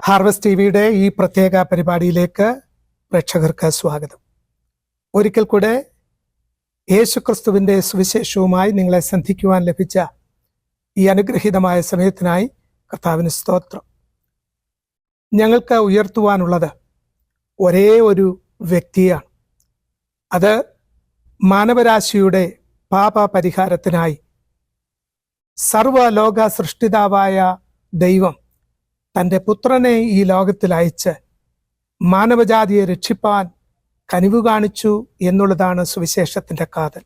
Harvest ടിവിയുടെ ഈ പ്രത്യേക പരിപാടിയിലേക്ക് പ്രേക്ഷകർക്ക് സ്വാഗതം. ഒരിക്കൽ കൂടെ യേശുക്രിസ്തുവിൻ്റെ സുവിശേഷവുമായി നിങ്ങളെ സന്ധിക്കുവാൻ ലഭിച്ച ഈ അനുഗ്രഹീതമായ സമയത്തിനായി കർത്താവിന് സ്തോത്രം. ഞങ്ങൾക്ക് ഉയർത്തുവാനുള്ളത് ഒരേ ഒരു വ്യക്തിയാണ്. അത് മാനവരാശിയുടെ പാപ പരിഹാരത്തിനായി സർവ്വലോക സൃഷ്ടിതാവായ ദൈവം തൻ്റെ പുത്രനെ ഈ ലോകത്തിൽ അയച്ച് മാനവജാതിയെ രക്ഷിപ്പാൻ കനിവ് കാണിച്ചു എന്നുള്ളതാണ് സുവിശേഷത്തിൻ്റെ കാതൽ.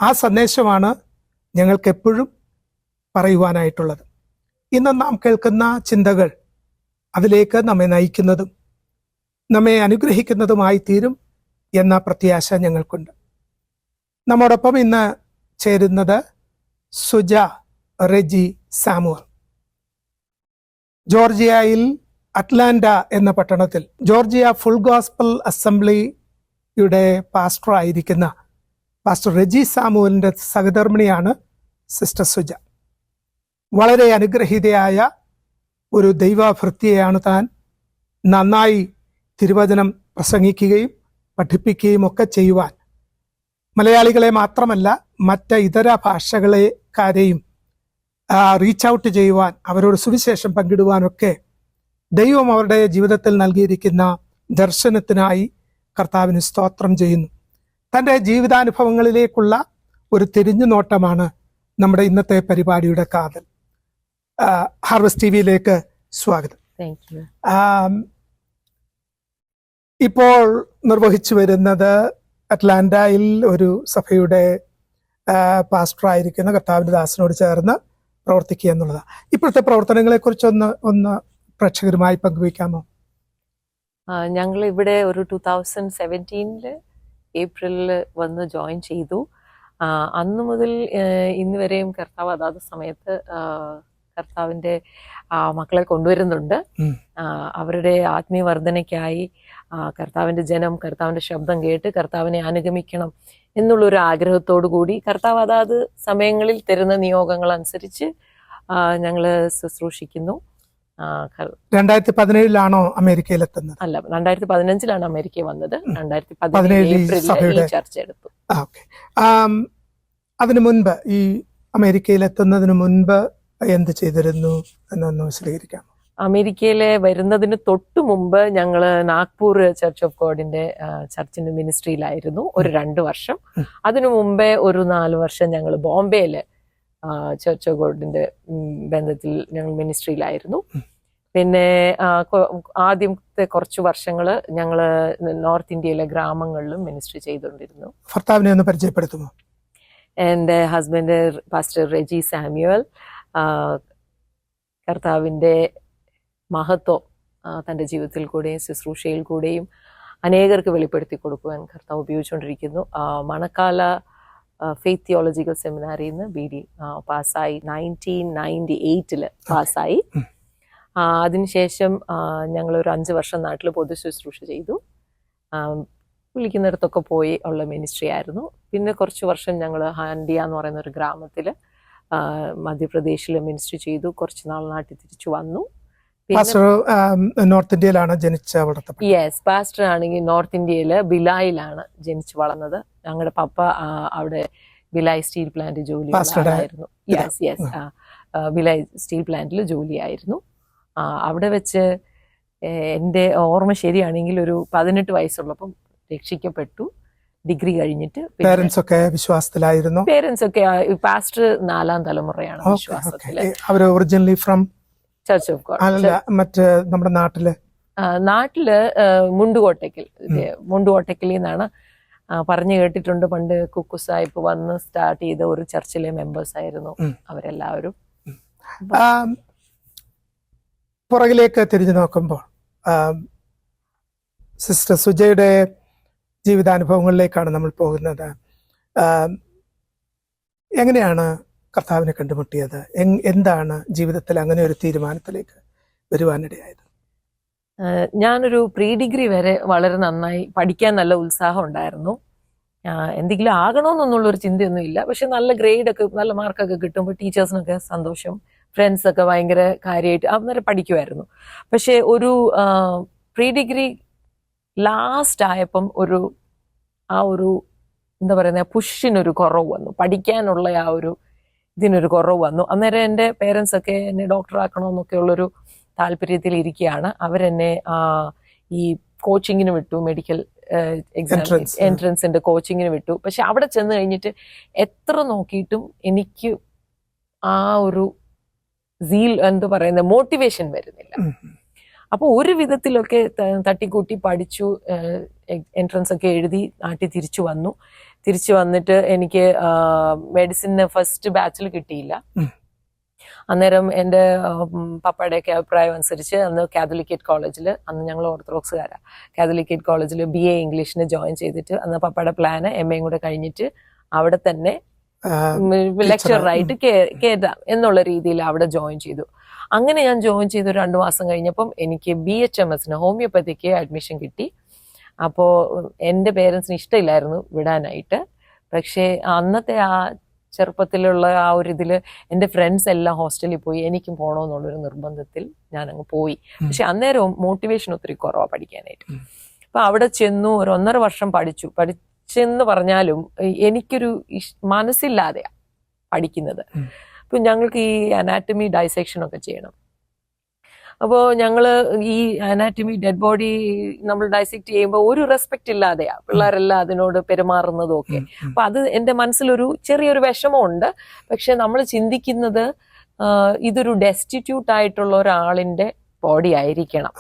ആ സന്ദേശമാണ് ഞങ്ങൾക്ക് എപ്പോഴും പറയുവാനായിട്ടുള്ളത്. ഇന്ന് നാം കേൾക്കുന്ന ചിന്തകൾ അതിലേക്ക് നമ്മെ നയിക്കുന്നതും നമ്മെ അനുഗ്രഹിക്കുന്നതുമായി തീരും എന്ന പ്രത്യാശ ഞങ്ങൾക്കുണ്ട്. നമ്മോടൊപ്പം ഇന്ന് ചേരുന്നത് സുജ റെജി സാമുവൽ. ജോർജിയയിൽ അറ്റ്ലാന്റ എന്ന പട്ടണത്തിൽ ജോർജിയ ഫുൾ ഗോസ്പൽ അസംബ്ലിയുടെ പാസ്റ്റർ ആയിരിക്കുന്ന പാസ്റ്റർ റെജി സാമുവലിൻ്റെ സഹധർമ്മിണിയാണ് സിസ്റ്റർ സുജ. വളരെ അനുഗ്രഹീതയായ ഒരു ദൈവഭൃത്യയാണ് താൻ. നന്നായി തിരുവചനം പ്രസംഗിക്കുകയും പഠിപ്പിക്കുകയും ഒക്കെ ചെയ്യുവാൻ മലയാളികളെ മാത്രമല്ല മറ്റ് ഇതര ഭാഷകളെക്കാരെയും റീച്ച് ഔട്ട് ചെയ്യുവാൻ, അവരോട് സുവിശേഷം പങ്കിടുവാനൊക്കെ ദൈവം അവരുടെ ജീവിതത്തിൽ നൽകിയിരിക്കുന്ന ദർശനത്തിനായി കർത്താവിന് സ്തോത്രം ചെയ്യുന്നു. തൻ്റെ ജീവിതാനുഭവങ്ങളിലേക്കുള്ള ഒരു തിരിഞ്ഞുനോട്ടമാണ് നമ്മുടെ ഇന്നത്തെ പരിപാടിയുടെ കാതൽ. ഹാർവസ്റ്റ് ടിവിയിലേക്ക് സ്വാഗതം. ഇപ്പോൾ നിർവഹിച്ചു വരുന്നത് അറ്റ്ലാന്റയിൽ ഒരു സഭയുടെ പാസ്റ്ററായിരിക്കുന്ന കർത്താവിൻ്റെ ദാസനോട് ചേർന്ന് പ്രവർത്തിക്കുക എന്നുള്ളതാണ്. ഇപ്പോഴത്തെ പ്രവർത്തനങ്ങളെ കുറിച്ച് ഒന്ന് പ്രേക്ഷകരുമായി പങ്കുവയ്ക്കാമോ? ഞങ്ങൾ ഇവിടെ ഒരു 2017 ഏപ്രിലിൽ വന്ന് ജോയിൻ ചെയ്തു. അന്നു മുതൽ ഇന്ന് വരെയും കർത്താവ് അതാത് സമയത്ത് കർത്താവിൻ്റെ മക്കളെ കൊണ്ടുവരുന്നുണ്ട്. അവരുടെ ആത്മീയ വർധനയ്ക്കായി കർത്താവിൻ്റെ ജനം കർത്താവിൻ്റെ ശബ്ദം കേട്ട് കർത്താവിനെ അനുഗമിക്കണം എന്നുള്ളൊരു ആഗ്രഹത്തോടു കൂടി കർത്താവ് അതാത് സമയങ്ങളിൽ തരുന്ന നിയോഗങ്ങൾ അനുസരിച്ച് ഞങ്ങൾ ശുശ്രൂഷിക്കുന്നു. 2017 അമേരിക്കയിലെത്തുന്നത്? അല്ല, 2015 അമേരിക്ക വന്നത്. 2017 ഏപ്രിലിൽ ചർച്ച എടുത്തു. അതിനു മുൻപ്, ഈ അമേരിക്കയിലെത്തുന്നതിന് മുൻപ് എന്ത് ചെയ്തിരുന്നു എന്നൊന്ന് വിശദീകരിക്കാം. അമേരിക്കയിലെ വരുന്നതിന് തൊട്ടു മുമ്പ് ഞങ്ങൾ നാഗ്പൂർ ചർച്ച് ഓഫ് ഗോഡിന്റെ ചർച്ചിന്റെ മിനിസ്ട്രിയിലായിരുന്നു ഒരു 2 വർഷം. അതിനു മുമ്പേ ഒരു 4 വർഷം ഞങ്ങൾ ബോംബെയില് ചർച്ച് ഓഫ് ഗോഡിന്റെ ബന്ധത്തിൽ ഞങ്ങൾ മിനിസ്ട്രിയിലായിരുന്നു. പിന്നെ ആദ്യത്തെ കുറച്ച് വർഷങ്ങള് ഞങ്ങള് നോർത്ത് ഇന്ത്യയിലെ ഗ്രാമങ്ങളിലും മിനിസ്ട്രി ചെയ്തുകൊണ്ടിരുന്നു. ഭർത്താവിനെ ഒന്ന് പരിചയപ്പെടുത്തുമോ? എൻ്റെ ഹസ്ബൻഡ് പാസ്റ്റർ റെജി സാമുവൽ. കർത്താവിൻ്റെ മഹത്വം തൻ്റെ ജീവിതത്തിൽ കൂടെയും ശുശ്രൂഷയിൽ കൂടെയും അനേകർക്ക് വെളിപ്പെടുത്തി കൊടുക്കുവാൻ കർത്താവ് ഉപയോഗിച്ചുകൊണ്ടിരിക്കുന്നു. മണക്കാല ഫെയ്ത്ത് തിയോളജിക്കൽ സെമിനാരിയിൽ നിന്ന് BD പാസ്സായി. 1998 പാസ്സായി. അതിനുശേഷം ഞങ്ങളൊരു 5 വർഷം നാട്ടിൽ പൊതു ശുശ്രൂഷ ചെയ്തു. വിളിക്കുന്നിടത്തൊക്കെ പോയി ഉള്ള മിനിസ്ട്രി ആയിരുന്നു. പിന്നെ കുറച്ച് വർഷം ഞങ്ങൾ ഹാൻഡിയ എന്ന് പറയുന്ന ഒരു ഗ്രാമത്തിൽ മധ്യപ്രദേശിൽ മിനിസ്ട്രി ചെയ്തു. കുറച്ച് നാൾ നാട്ടിൽ തിരിച്ചു വന്നു. നോർത്ത് ഇന്ത്യയിലാണ് ജനിച്ച വളർന്നത്? യെസ്, പാസ്റ്റർ ആണെങ്കിൽ നോർത്ത് ഇന്ത്യയില് ബിലായിലാണ് ജനിച്ചു വളർന്നത്. ഞങ്ങളുടെ പപ്പ അവിടെ ബിലായ് സ്റ്റീൽ പ്ലാന്റ് ജോലിയായിരുന്നു. യെസ്, ബിലായ് സ്റ്റീൽ പ്ലാന്റിൽ ജോലിയായിരുന്നു. അവിടെ വെച്ച് എൻ്റെ ഓർമ്മ ശരിയാണെങ്കിൽ ഒരു 18 വയസ്സുള്ളപ്പം രക്ഷിക്കപ്പെട്ടു. ഡിഗ്രി കഴിഞ്ഞിട്ട് പേരൻസ് ഒക്കെ വിശ്വാസത്തിലായിരുന്നു. പേരൻസ് ഒക്കെ പാസ്റ്റർ 4ാം തലമുറയാണ് വിശ്വാസത്തില്. അവർ originally from church of God? അല്ല, മറ്റേ നമ്മുടെ നാട്ടില് മുണ്ടുകോട്ടയ്ക്കൽ നിന്നാണ്. പറഞ്ഞു കേട്ടിട്ടുണ്ട്, പണ്ട് കുക്കു സാഹിബ് വന്ന് സ്റ്റാർട്ട് ചെയ്ത ഒരു ചർച്ചിലെ മെമ്പേഴ്സ് ആയിരുന്നു അവരെല്ലാവരും. പുറകിലേക്ക് തിരിഞ്ഞു നോക്കുമ്പോൾ സിസ്റ്റർ സുജയുടെ ജീവിതാനുഭവങ്ങളിലേക്കാണ് നമ്മൾ പോകുന്നത്. എങ്ങനെയാണ് കർത്താവിനെ കണ്ടുമുട്ടിയത്? എന്താണ് ജീവിതത്തിൽ അങ്ങനെ ഒരു തീരുമാനത്തിലേക്ക് വരുവാനിടയായത്? ഞാനൊരു പ്രീ ഡിഗ്രി വരെ വളരെ നന്നായി പഠിക്കാൻ നല്ല ഉത്സാഹം ഉണ്ടായിരുന്നു. എന്തെങ്കിലും ആകണമെന്നൊന്നുള്ളൊരു ചിന്തയൊന്നും ഇല്ല. പക്ഷെ നല്ല ഗ്രേഡൊക്കെ, നല്ല മാർക്കൊക്കെ കിട്ടുമ്പോൾ ടീച്ചേഴ്സിനൊക്കെ സന്തോഷം, ഫ്രണ്ട്സ് ഒക്കെ ഭയങ്കര കാര്യമായിട്ട് അന്നേരം പഠിക്കുമായിരുന്നു. പക്ഷെ ഒരു പ്രീ ഡിഗ്രി ലാസ്റ്റ് ആയപ്പം ആ ഒരു എന്താ പറയുന്ന പുഷിനൊരു കുറവ് വന്നു, പഠിക്കാനുള്ള ആ ഒരു ഇതിനൊരു കുറവ് വന്നു. അന്നേരം എൻ്റെ പേരൻസ് ഒക്കെ എന്നെ ഡോക്ടറാക്കണമെന്നൊക്കെ ഉള്ളൊരു താല്പര്യത്തിൽ ഇരിക്കുകയാണ്. അവരെന്നെ ഈ കോച്ചിങ്ങിന് വിട്ടു, മെഡിക്കൽ എൻട്രൻസിന്റെ കോച്ചിങ്ങിന് വിട്ടു. പക്ഷെ അവിടെ ചെന്ന് കഴിഞ്ഞിട്ട് എത്ര നോക്കിയിട്ടും എനിക്ക് ആ ഒരു എന്താ പറയുന്ന മോട്ടിവേഷൻ വരുന്നില്ല. അപ്പൊ ഒരു വിധത്തിലൊക്കെ തട്ടിക്കൂട്ടി പഠിച്ചു, എൻട്രൻസ് ഒക്കെ എഴുതി നാട്ടിൽ തിരിച്ചു വന്നിട്ട് എനിക്ക് മെഡിസിന് ഫസ്റ്റ് ബാച്ചിൽ കിട്ടിയില്ല. അന്നേരം എൻ്റെ പപ്പയുടെയൊക്കെ അഭിപ്രായം അനുസരിച്ച് അന്ന് കാത്തലിക്കേറ്റ് കോളേജിൽ, അന്ന് ഞങ്ങൾ ഓർത്തഡോക്സുകാരാ, കാത്തലിക്കേറ്റ് കോളേജിൽ BA ഇംഗ്ലീഷിന് ജോയിൻ ചെയ്തിട്ട് അന്ന് പപ്പയുടെ പ്ലാന് MA കൂടെ കഴിഞ്ഞിട്ട് അവിടെ തന്നെ ലെക്ചറായിട്ട് കയറ്റാം എന്നുള്ള രീതിയിൽ അവിടെ ജോയിൻ ചെയ്തു. അങ്ങനെ ഞാൻ ജോയിൻ ചെയ്ത് 2 മാസം കഴിഞ്ഞപ്പം എനിക്ക് BHMSന് ഹോമിയോപ്പതിക്ക് അഡ്മിഷൻ കിട്ടി. അപ്പോൾ എൻ്റെ പേരൻസിന് ഇഷ്ടമില്ലായിരുന്നു വിടാനായിട്ട്. പക്ഷേ അന്നത്തെ ആ ചെറുപ്പത്തിലുള്ള ആ ഒരു ഇതിൽ എൻ്റെ ഫ്രണ്ട്സ് എല്ലാം ഹോസ്റ്റലിൽ പോയി, എനിക്കും പോകണമെന്നുള്ളൊരു നിർബന്ധത്തിൽ ഞാൻ അങ്ങ് പോയി. പക്ഷെ അന്നേരം മോട്ടിവേഷൻ ഒത്തിരി കുറവാണ് പഠിക്കാനായിട്ട്. അപ്പൊ അവിടെ ചെന്നു, 1.5 വർഷം പഠിച്ചെന്ന് പറഞ്ഞാലും എനിക്കൊരു മനസ്സില്ലാതെയാ പഠിക്കുന്നത്. ഇപ്പൊ ഞങ്ങൾക്ക് ഈ അനാറ്റമി ഡൈസെക്ഷൻ ഒക്കെ ചെയ്യണം. അപ്പോൾ ഞങ്ങള് ഈ അനാറ്റമി ഡെഡ് ബോഡി നമ്മൾ ഡൈസെക്ട് ചെയ്യുമ്പോൾ ഒരു റെസ്പെക്ട് ഇല്ലാതെയാ പിള്ളേരെല്ലാം അതിനോട് പെരുമാറുന്നതും ഒക്കെ. അപ്പൊ അത് എൻ്റെ മനസ്സിലൊരു ചെറിയൊരു വിഷമമുണ്ട്. പക്ഷെ നമ്മൾ ചിന്തിക്കുന്നത് ഇതൊരു ഡെസ്റ്റിറ്റ്യൂട്ട് ആയിട്ടുള്ള ഒരാളിന്റെ ബോഡി ആയിരിക്കണം.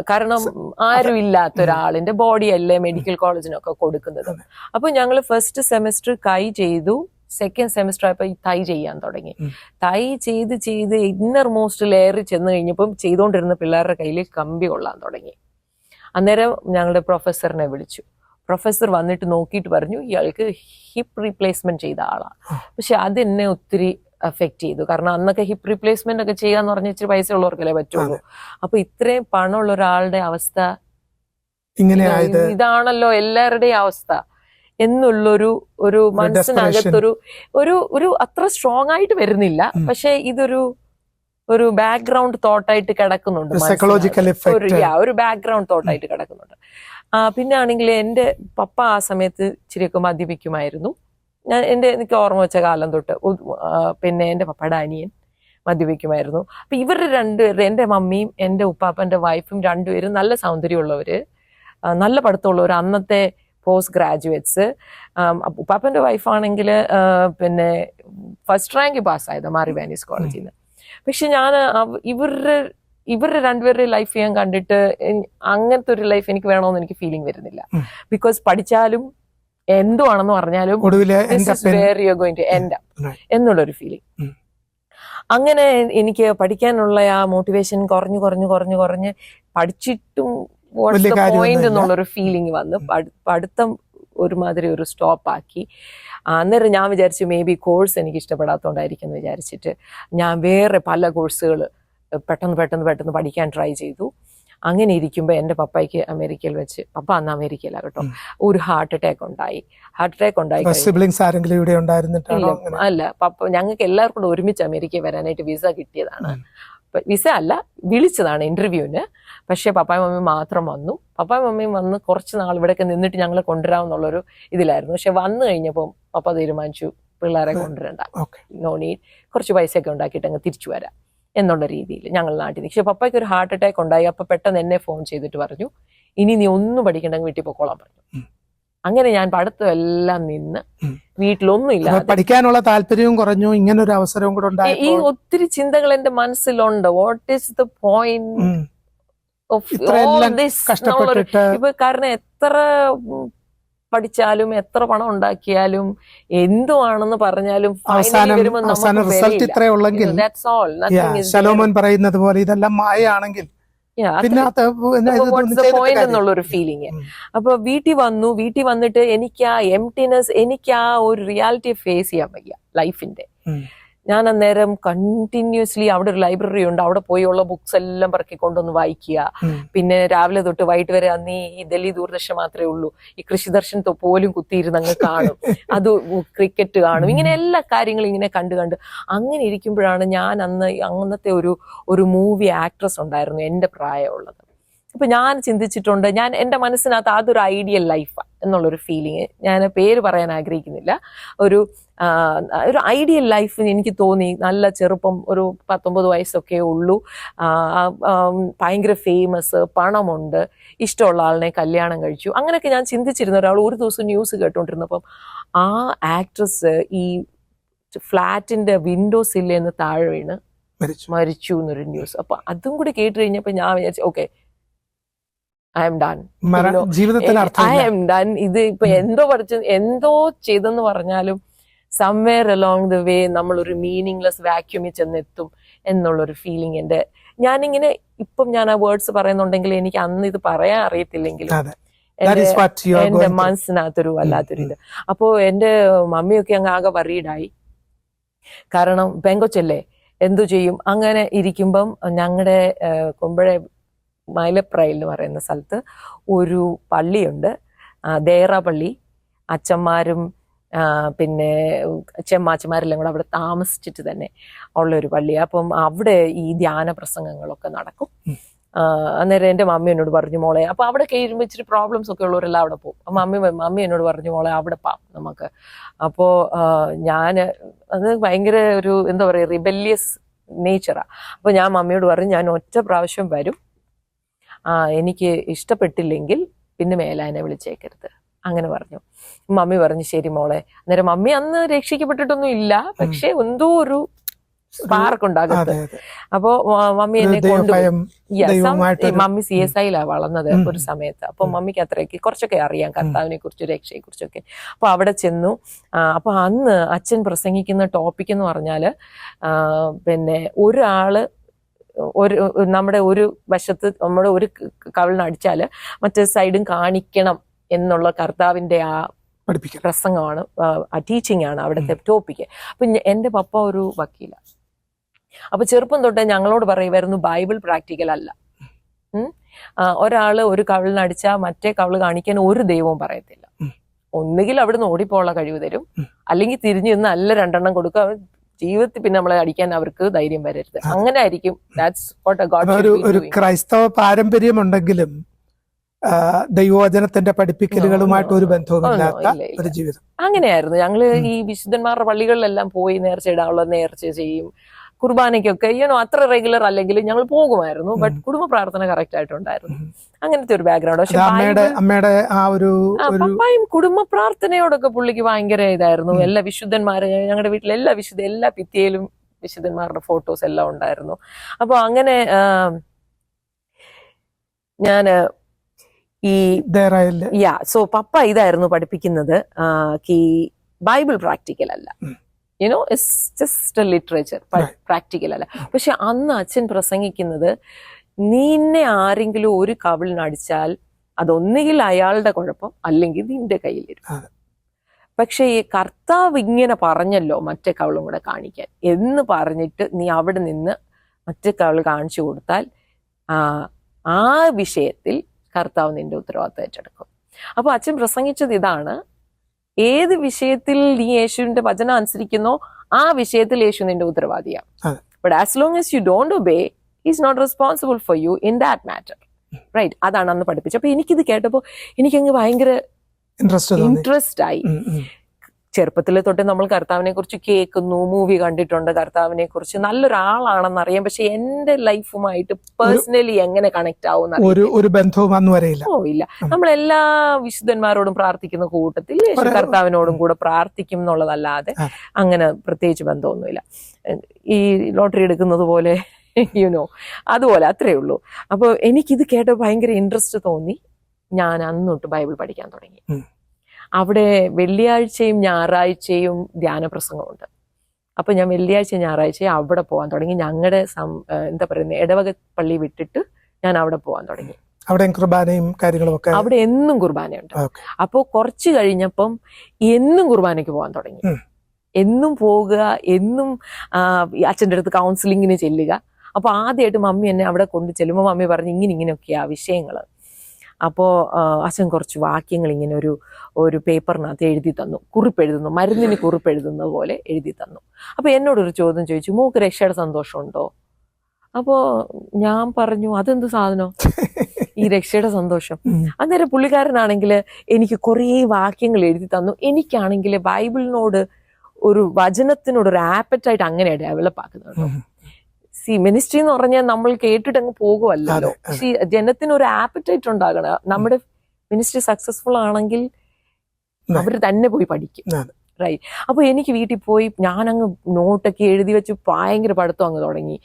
കാരണം ആരും ഇല്ലാത്ത ഒരാളിന്റെ ബോഡി അല്ലേ മെഡിക്കൽ കോളേജിനൊക്കെ കൊടുക്കുന്നത്. അപ്പൊ ഞങ്ങൾ ഫസ്റ്റ് സെമിസ്റ്റർ കൈ ചെയ്തു. സെക്കൻഡ് സെമിസ്റ്റർ ആയപ്പോ ഈ തൈ ചെയ്യാൻ തുടങ്ങി. തൈ ചെയ്ത് ഇന്നർ മോസ്റ്റ് ലെയറിൽ ചെന്ന് കഴിഞ്ഞപ്പം ചെയ്തുകൊണ്ടിരുന്ന പിള്ളേരുടെ കയ്യിൽ കമ്പി കൊള്ളാൻ തുടങ്ങി. അന്നേരം ഞങ്ങളുടെ പ്രൊഫസറിനെ വിളിച്ചു. പ്രൊഫസർ വന്നിട്ട് നോക്കിയിട്ട് പറഞ്ഞു, ഇയാൾക്ക് ഹിപ്പ് റീപ്ലേസ്മെന്റ് ചെയ്ത ആളാണ്. പക്ഷെ അതെന്നെ ഒത്തിരി അഫക്റ്റ് ചെയ്തു. കാരണം അന്നൊക്കെ ഹിപ്പ് റീപ്ലേസ്മെന്റ് ഒക്കെ ചെയ്യാന്ന് പറഞ്ഞ ഇച്ചിരി പൈസ ഉള്ളവർക്കല്ലേ പറ്റുള്ളൂ. അപ്പൊ ഇത്രയും പണമുള്ള ഒരാളുടെ അവസ്ഥ ഇതാണല്ലോ എല്ലാവരുടെയും അവസ്ഥ എന്നുള്ളൊരു മനസ്സിനകത്തൊരു അത്ര സ്ട്രോങ് ആയിട്ട് വരുന്നില്ല. പക്ഷെ ഒരു ബാക്ക്ഗ്രൗണ്ട് തോട്ടായിട്ട് കിടക്കുന്നുണ്ട്, ഒരു ബാക്ക്ഗ്രൗണ്ട് തോട്ടായിട്ട് കിടക്കുന്നുണ്ട്. പിന്നെ ആണെങ്കിൽ എൻ്റെ പപ്പ ആ സമയത്ത് ഇച്ചിരിയൊക്കെ മദ്യപിക്കുമായിരുന്നു. എനിക്ക് ഓർമ്മ വെച്ച കാലം തൊട്ട്. പിന്നെ എൻ്റെ പപ്പയുടെ അനിയൻ മദ്യപിക്കുമായിരുന്നു. അപ്പൊ ഇവരുടെ രണ്ടുപേരും, എൻ്റെ മമ്മിയും എൻ്റെ ഉപ്പാപ്പൻ്റെ വൈഫും രണ്ടുപേരും നല്ല സൗന്ദര്യമുള്ളവര്, നല്ല പഠിത്തമുള്ളവർ, അന്നത്തെ പോസ്റ്റ് ഗ്രാജുവേറ്റ്സ്. ഉപ്പാപ്പൻ്റെ വൈഫാണെങ്കിൽ പിന്നെ ഫസ്റ്റ് റാങ്ക് പാസ്സായത് മാറിവാനീസ് കോളേജിൽ നിന്ന്. പക്ഷെ ഞാൻ ഇവരുടെ രണ്ടുപേരുടെ ലൈഫ് ഞാൻ കണ്ടിട്ട് അങ്ങനത്തെ ഒരു ലൈഫ് എനിക്ക് വേണമെന്ന് എനിക്ക് ഫീലിംഗ് വരുന്നില്ല. ബിക്കോസ് പഠിച്ചാലും എന്തുവാണെന്ന് പറഞ്ഞാലും എന്നുള്ളൊരു ഫീലിംഗ്. അങ്ങനെ എനിക്ക് പഠിക്കാനുള്ള ആ മോട്ടിവേഷൻ കുറഞ്ഞ് പഠിച്ചിട്ടും പോയിന്റ് എന്നുള്ളൊരു ഫീലിംഗ് വന്ന് പഠിത്തം ഒരുമാതിരി ഒരു സ്റ്റോപ്പ് ആക്കി. അന്നേരം ഞാൻ വിചാരിച്ചു മേ ബി കോഴ്സ് എനിക്ക് ഇഷ്ടപ്പെടാത്തതുകൊണ്ടായിരിക്കും എന്ന് വിചാരിച്ചിട്ട് ഞാൻ വേറെ പല കോഴ്സുകൾ പെട്ടെന്ന് പഠിക്കാൻ ട്രൈ ചെയ്തു. അങ്ങനെ ഇരിക്കുമ്പോൾ എൻ്റെ പപ്പയ്ക്ക് അമേരിക്കയിൽ വെച്ച്, പപ്പ അന്ന് അമേരിക്കയിലാണ് കേട്ടോ, ഒരു ഹാർട്ട് അറ്റാക്ക് ഉണ്ടായി. അല്ല, പപ്പ ഞങ്ങൾക്ക് എല്ലാവർക്കും കൂടെ ഒരുമിച്ച് അമേരിക്കയിൽ വരാനായിട്ട് വിസ കിട്ടിയതാണ്. വിസ അല്ല, വിളിച്ചതാണ് ഇന്റർവ്യൂവിന്. പക്ഷെ പപ്പായും മമ്മിയും മാത്രം വന്നു. പപ്പായും മമ്മിയും വന്ന് കുറച്ച് നാൾ ഇവിടെയൊക്കെ നിന്നിട്ട് ഞങ്ങളെ കൊണ്ടുവരാമെന്നുള്ളൊരു ഇതിലായിരുന്നു. പക്ഷെ വന്നു കഴിഞ്ഞപ്പം പപ്പ തീരുമാനിച്ചു പിള്ളേരെ കൊണ്ടുവരണ്ട, നോ നീഡ്, കുറച്ച് പൈസയൊക്കെ ഉണ്ടാക്കിയിട്ട് അങ്ങ് തിരിച്ചു വരാം എന്നുള്ള രീതിയിൽ ഞങ്ങൾ നാട്ടിൽ. പക്ഷെ പപ്പയ്ക്ക് ഒരു ഹാർട്ട് അറ്റാക്ക് ഉണ്ടായി. അപ്പൊ പെട്ടെന്ന് എന്നെ ഫോൺ ചെയ്തിട്ട് പറഞ്ഞു, ഇനി നീ ഒന്നും പഠിക്കണ്ടെങ്കിൽ വീട്ടിൽ പൊക്കോളാൻ പറഞ്ഞു. അങ്ങനെ ഞാൻ പഠിത്തം എല്ലാം നിന്ന് വീട്ടിലൊന്നും ഇല്ല, പഠിക്കാനുള്ള താല്പര്യവും കുറഞ്ഞു. ഇങ്ങനെ ഒരു അവസരവും കൂടെ ഉണ്ടായി. ഈ ഒത്തിരി ചിന്തകൾ എന്റെ മനസ്സിലുണ്ട്. What is the point of all this? ഇപ്പൊ കാരണം എത്ര പഠിച്ചാലും എത്ര പണം ഉണ്ടാക്കിയാലും എന്തുവാണെന്ന് പറഞ്ഞാലും ശലോമോൻ പറയുന്നത് പോലെ ഇതെല്ലാം മായയാണെങ്കിൽ എന്നുള്ളൊരു ഫീലിംഗ്. അപ്പൊ വീട്ടിൽ വന്നിട്ട് എനിക്ക് ആ എംപ്റ്റിനെസ്, എനിക്ക് ആ ഒരു റിയാലിറ്റി ഫേസ് ചെയ്യാൻ വയ്യ ലൈഫിന്റെ. ഞാൻ അന്നേരം കണ്ടിന്യൂസ്ലി അവിടെ ഒരു ലൈബ്രറി ഉണ്ട്, അവിടെ പോയുള്ള ബുക്സ് എല്ലാം പറക്കി കൊണ്ടുവന്ന് വായിക്കുക. പിന്നെ രാവിലെ തൊട്ട് വൈകിട്ട് വരെ അന്ന് ഈ ഡൽഹി ദൂരദർശൻ മാത്രമേ ഉള്ളൂ, ഈ കൃഷി ദർശൻ പോലും കുത്തിയിരുന്ന് അങ്ങ് കാണും, അത് ക്രിക്കറ്റ് കാണും, ഇങ്ങനെ എല്ലാ കാര്യങ്ങളും ഇങ്ങനെ കണ്ട് അങ്ങനെ ഇരിക്കുമ്പോഴാണ് ഞാൻ അന്നത്തെ ഒരു മൂവി ആക്ട്രസ് ഉണ്ടായിരുന്നു എന്റെ പ്രായമുള്ളത്. അപ്പൊ ഞാൻ ചിന്തിച്ചിട്ടുണ്ട്, ഞാൻ എന്റെ മനസ്സിനകത്ത് അതൊരു ഐഡിയൽ ലൈഫാണ് എന്നുള്ളൊരു ഫീലിങ്, ഞാൻ പേര് പറയാൻ ആഗ്രഹിക്കുന്നില്ല, ഒരു ഐഡിയൽ ലൈഫ് എനിക്ക് തോന്നി. നല്ല ചെറുപ്പം, ഒരു 19 വയസ്സൊക്കെ ഉള്ളൂ, ഭയങ്കര ഫേമസ്, പണമുണ്ട്, ഇഷ്ടമുള്ള ആളിനെ കല്യാണം കഴിച്ചു, അങ്ങനെയൊക്കെ ഞാൻ ചിന്തിച്ചിരുന്ന ഒരാൾ. ഒരു ദിവസം ന്യൂസ് കേട്ടോണ്ടിരുന്നപ്പം ആ ആക്ട്രസ് ഈ ഫ്ലാറ്റിന്റെ വിൻഡോസ് ഇല്ലെന്ന് താഴെ വീണ് മരിച്ചു എന്നൊരു ന്യൂസ്. അപ്പൊ അതും കൂടി കേട്ട് കഴിഞ്ഞപ്പോ ഞാൻ വിചാരിച്ചു, okay, I M done, I M done. ഇത് ഇപ്പൊ എന്തോ ചെയ്തെന്ന് പറഞ്ഞാലും സംവെയർ അലോങ് ദ വേ നമ്മളൊരു മീനിങ്ലെസ് വാക്യൂമിൽ ചെന്നെത്തും എന്നുള്ളൊരു ഫീലിംഗ് എന്റെ. ഞാനിങ്ങനെ ഇപ്പം ഞാൻ ആ വേർഡ്സ് പറയുന്നുണ്ടെങ്കിൽ എനിക്ക് അന്ന് ഇത് പറയാൻ അറിയത്തില്ലെങ്കിലും എന്റെ മനസ്സിനകത്തൊരു വല്ലാത്തൊരു ഇത്. അപ്പോ എന്റെ മമ്മിയൊക്കെ അങ്ങ് ആകെ വറീഡായി, കാരണം പെങ്കൊച്ചല്ലേ എന്തു ചെയ്യും. അങ്ങനെ ഇരിക്കുമ്പം ഞങ്ങളുടെ കുമ്പഴ മൈലപ്രയിൽ എന്ന് പറയുന്ന സ്ഥലത്ത് ഒരു പള്ളിയുണ്ട്, ദേറ പള്ളി. അച്ഛന്മാരും പിന്നെ ചെമ്മാച്ചന്മാരെല്ലാം കൂടെ അവിടെ താമസിച്ചിട്ട് തന്നെ ഉള്ളൊരു പള്ളിയാണ്. അപ്പം അവിടെ ഈ ധ്യാന പ്രസംഗങ്ങളൊക്കെ നടക്കും. അന്നേരം എൻ്റെ മമ്മി എന്നോട് പറഞ്ഞു, മോളെ, അപ്പൊ അവിടെ കയറുമ്പോൾ ഇച്ചിരി പ്രോബ്ലംസ് ഒക്കെ ഉള്ളവരെല്ലാം അവിടെ പോകും. മമ്മി എന്നോട് പറഞ്ഞു, മോളെ അവിടെ പാം നമുക്ക്. അപ്പോ അത് ഭയങ്കര ഒരു എന്താ പറയുക, റിബല്യസ് നേച്ചറാ. അപ്പൊ ഞാൻ മമ്മിയോട് പറഞ്ഞു, ഞാൻ ഒറ്റ പ്രാവശ്യം വരും, എനിക്ക് ഇഷ്ടപ്പെട്ടില്ലെങ്കിൽ പിന്നെ മേലാനെ വിളിച്ചേക്കരുത്, അങ്ങനെ പറഞ്ഞു. മമ്മി പറഞ്ഞു, ശരി മോളെ. അന്നേരം മമ്മി അന്ന് രക്ഷിക്കപ്പെട്ടിട്ടൊന്നും ഇല്ല, പക്ഷെ എന്തോ ഒരു സ്പാർക്ക് ഉണ്ടാകത്ത്. അപ്പൊ മമ്മി എന്നെ കൊണ്ടുപോയി. മമ്മി CSIയിലാ വളർന്നത് ഒരു സമയത്ത്. അപ്പൊ മമ്മിക്ക് അത്രയ്ക്ക് കുറച്ചൊക്കെ അറിയാം കർത്താവിനെ കുറിച്ച്, രക്ഷയെ കുറിച്ചൊക്കെ. അപ്പൊ അവിടെ ചെന്നു. അപ്പൊ അന്ന് അച്ഛൻ പ്രസംഗിക്കുന്ന ടോപ്പിക് എന്ന് പറഞ്ഞാല് പിന്നെ ഒരാള് നമ്മുടെ ഒരു വശത്ത് നമ്മുടെ ഒരു കവിളിനടിച്ചാല് മറ്റേ സൈഡും കാണിക്കണം എന്നുള്ള കർത്താവിന്റെ ആ പ്രസംഗമാണ്, ആ ടീച്ചിങ് ആണ് അവിടുത്തെ ടോപ്പിക്ക്. അപ്പൊ എന്റെ പപ്പ ഒരു വക്കീല. അപ്പൊ ചെറുപ്പം തൊട്ടേ ഞങ്ങളോട് പറയുമായിരുന്നു, ബൈബിൾ പ്രാക്ടിക്കൽ അല്ല. ഒരാള് ഒരു കവിളിനടിച്ചാൽ മറ്റേ കവിള് കാണിക്കാൻ ഒരു ദൈവവും പറയത്തില്ല. ഒന്നുകിൽ അവിടുന്ന് ഓടിപ്പോള്ള കഴിവ് തരും, അല്ലെങ്കിൽ തിരിഞ്ഞു നിന്ന് നല്ല 2 എണ്ണം കൊടുക്കുക. ജീവിതത്തിൽ പിന്നെ നമ്മളെ അടിക്കാൻ അവർക്ക് ധൈര്യം വരരുത്. അങ്ങനെ ആയിരിക്കും. ഒരു ക്രൈസ്തവ പാരമ്പര്യമുണ്ടെങ്കിലും ദൈവവചനത്തിന്റെ പഠിപ്പിക്കലുകളുമായിട്ട് ഒരു ബന്ധവുമില്ലാത്ത ഒരു ജീവിതം. അങ്ങനെയായിരുന്നു. ഞങ്ങള് ഈ വിശുദ്ധന്മാരുടെ പള്ളികളിലെല്ലാം പോയി നേർച്ച ഇടാനുള്ള നേർച്ച ചെയ്യും. കുർബാനയ്ക്കൊക്കെ അത്ര റെഗുലർ അല്ലെങ്കിലും ഞങ്ങൾ പോകുമായിരുന്നു. ബട്ട് കുടുംബ പ്രാർത്ഥന കറക്റ്റ് ആയിട്ടുണ്ടായിരുന്നു. അങ്ങനത്തെ ഒരു ബാക്ക്ഗ്രൗണ്ട്. പക്ഷെ പപ്പായും കുടുംബ പ്രാർത്ഥനയോടൊക്കെ പുള്ളിക്ക് ഭയങ്കര ഇതായിരുന്നു. എല്ലാ വിശുദ്ധന്മാരെ, ഞങ്ങളുടെ വീട്ടിലെ എല്ലാ ഭിത്തിയിലും വിശുദ്ധന്മാരുടെ ഫോട്ടോസ് എല്ലാം ഉണ്ടായിരുന്നു. അപ്പൊ അങ്ങനെ ഞാന് സോ പപ്പ ഇതായിരുന്നു പഠിപ്പിക്കുന്നത്, ബൈബിൾ പ്രാക്ടിക്കൽ അല്ല, it's just A literature, practical അല്ല. പക്ഷെ അന്ന് അച്ഛൻ പ്രസംഗിക്കുന്നത്, നിന്നെ ആരെങ്കിലും ഒരു കവിളിനടിച്ചാൽ അതൊന്നുകിൽ അയാളുടെ കുഴപ്പം, അല്ലെങ്കിൽ നിന്റെ കയ്യിൽ വരും. പക്ഷെ ഈ കർത്താവ് ഇങ്ങനെ പറഞ്ഞല്ലോ മറ്റേ കവിളും കൂടെ കാണിക്കാൻ എന്ന് പറഞ്ഞിട്ട് നീ അവിടെ നിന്ന് മറ്റേ കവിള് കാണിച്ചു കൊടുത്താൽ ആ വിഷയത്തിൽ കർത്താവ് നിന്റെ ഉത്തരവാദിത്തം ഏറ്റെടുക്കും. അപ്പൊ അച്ഛൻ പ്രസംഗിച്ചത് ഇതാണ്, ഏത് വിഷയത്തിൽ നീ യേശുവിന്റെ വചനം അനുസരിക്കുന്നോ ആ വിഷയത്തിൽ യേശു നിന്റെ ഉത്തരവാദിയാണ്. But as long as you don't obey, is not responsible for you in that matter. Right? അതാണ് അന്ന് പഠിപ്പിച്ചത്. അപ്പൊ എനിക്കിത് കേട്ടപ്പോ എനിക്കങ്ങ് ഭയങ്കര ഇൻട്രസ്റ്റ് ആയി. ചെറുപ്പത്തിലെ തൊട്ട് നമ്മൾ കർത്താവിനെ കുറിച്ച് കേൾക്കുന്നു, മൂവി കണ്ടിട്ടുണ്ട്, കർത്താവിനെ കുറിച്ച് നല്ലൊരാളാണെന്ന് അറിയാം. പക്ഷെ എന്റെ ലൈഫുമായിട്ട് പേഴ്സണലി എങ്ങനെ കണക്ട് ആവും ഒരു ബന്ധവും ഇല്ല. നമ്മൾ എല്ലാ വിശുദ്ധന്മാരോടും പ്രാർത്ഥിക്കുന്ന കൂട്ടത്തിൽ കർത്താവിനോടും കൂടെ പ്രാർത്ഥിക്കും എന്നുള്ളതല്ലാതെ അങ്ങനെ പ്രത്യേകിച്ച് ബന്ധമൊന്നുമില്ല. ഈ ലോട്ടറി എടുക്കുന്നത് പോലെ അതുപോലെ അത്രേ ഉള്ളൂ. അപ്പൊ എനിക്കിത് കേട്ട ഭയങ്കര ഇൻട്രസ്റ്റ് തോന്നി. ഞാൻ അന്നൊട്ട് ബൈബിൾ പഠിക്കാൻ തുടങ്ങി. അവിടെ വെള്ളിയാഴ്ചയും ഞായറാഴ്ചയും ധ്യാന പ്രസംഗമുണ്ട്. അപ്പൊ ഞാൻ വെള്ളിയാഴ്ച ഞായറാഴ്ചയും അവിടെ പോകാൻ തുടങ്ങി. ഞങ്ങളുടെ എന്താ പറയുന്നത്, ഇടവക പള്ളി വിട്ടിട്ട് ഞാൻ അവിടെ പോകാൻ തുടങ്ങി. അവിടെ കുർബാനയും കാര്യങ്ങളും ഒക്കെ, അവിടെ എന്നും കുർബാനയുണ്ട്. അപ്പൊ കുറച്ച് കഴിഞ്ഞപ്പം എന്നും കുർബാനയ്ക്ക് പോകാൻ തുടങ്ങി. എന്നും പോകുക, എന്നും അച്ഛൻ്റെ അടുത്ത് കൗൺസിലിങ്ങിന് ചെല്ലുക. അപ്പോൾ ആദ്യമായിട്ട് മമ്മി എന്നെ അവിടെ കൊണ്ട് ചെല്ലുമ്പോൾ മമ്മി പറഞ്ഞു ഇങ്ങനെയൊക്കെയാ വിഷയങ്ങൾ. അപ്പോൾ അച്ഛൻ കുറച്ച് വാക്യങ്ങൾ ഇങ്ങനെ ഒരു പേപ്പറിനകത്ത് എഴുതി തന്നു, കുറിപ്പെഴുതുന്നു, മരുന്നിന് കുറിപ്പെഴുതുന്ന പോലെ എഴുതി തന്നു. അപ്പോൾ എന്നോടൊരു ചോദ്യം ചോദിച്ചു, മോക്ക് രക്ഷയുടെ സന്തോഷമുണ്ടോ? അപ്പോൾ ഞാൻ പറഞ്ഞു അതെന്ത് സാധനം ഈ രക്ഷയുടെ സന്തോഷം. അന്നേരം പുള്ളിക്കാരനാണെങ്കിൽ എനിക്ക് കുറേ വാക്യങ്ങൾ എഴുതി തന്നു. എനിക്കാണെങ്കിൽ ബൈബിളിനോട് ഒരു വചനത്തിനോടൊരു ആപ്പറ്റായിട്ട് അങ്ങനെ ഡെവലപ്പ് ആക്കുന്നുണ്ടോ. മിനിസ്ട്രി എന്ന് പറഞ്ഞാൽ നമ്മൾ കേട്ടിട്ട് അങ്ങ് പോകുമല്ലോ. ജനത്തിന് ഒരു ആപ്പറ്റൈറ്റ് ഉണ്ടാകണം. നമ്മുടെ മിനിസ്ട്രി സക്സസ്ഫുൾ ആണെങ്കിൽ അവർ തന്നെ പോയി പഠിക്കും. റൈറ്റ്. അപ്പോൾ എനിക്ക് വീട്ടിൽ പോയി ഞാനങ്ങ് നോട്ടൊക്കെ എഴുതി വെച്ച് ഭയങ്കര പഠിത്തം അങ്ങ് തുടങ്ങി.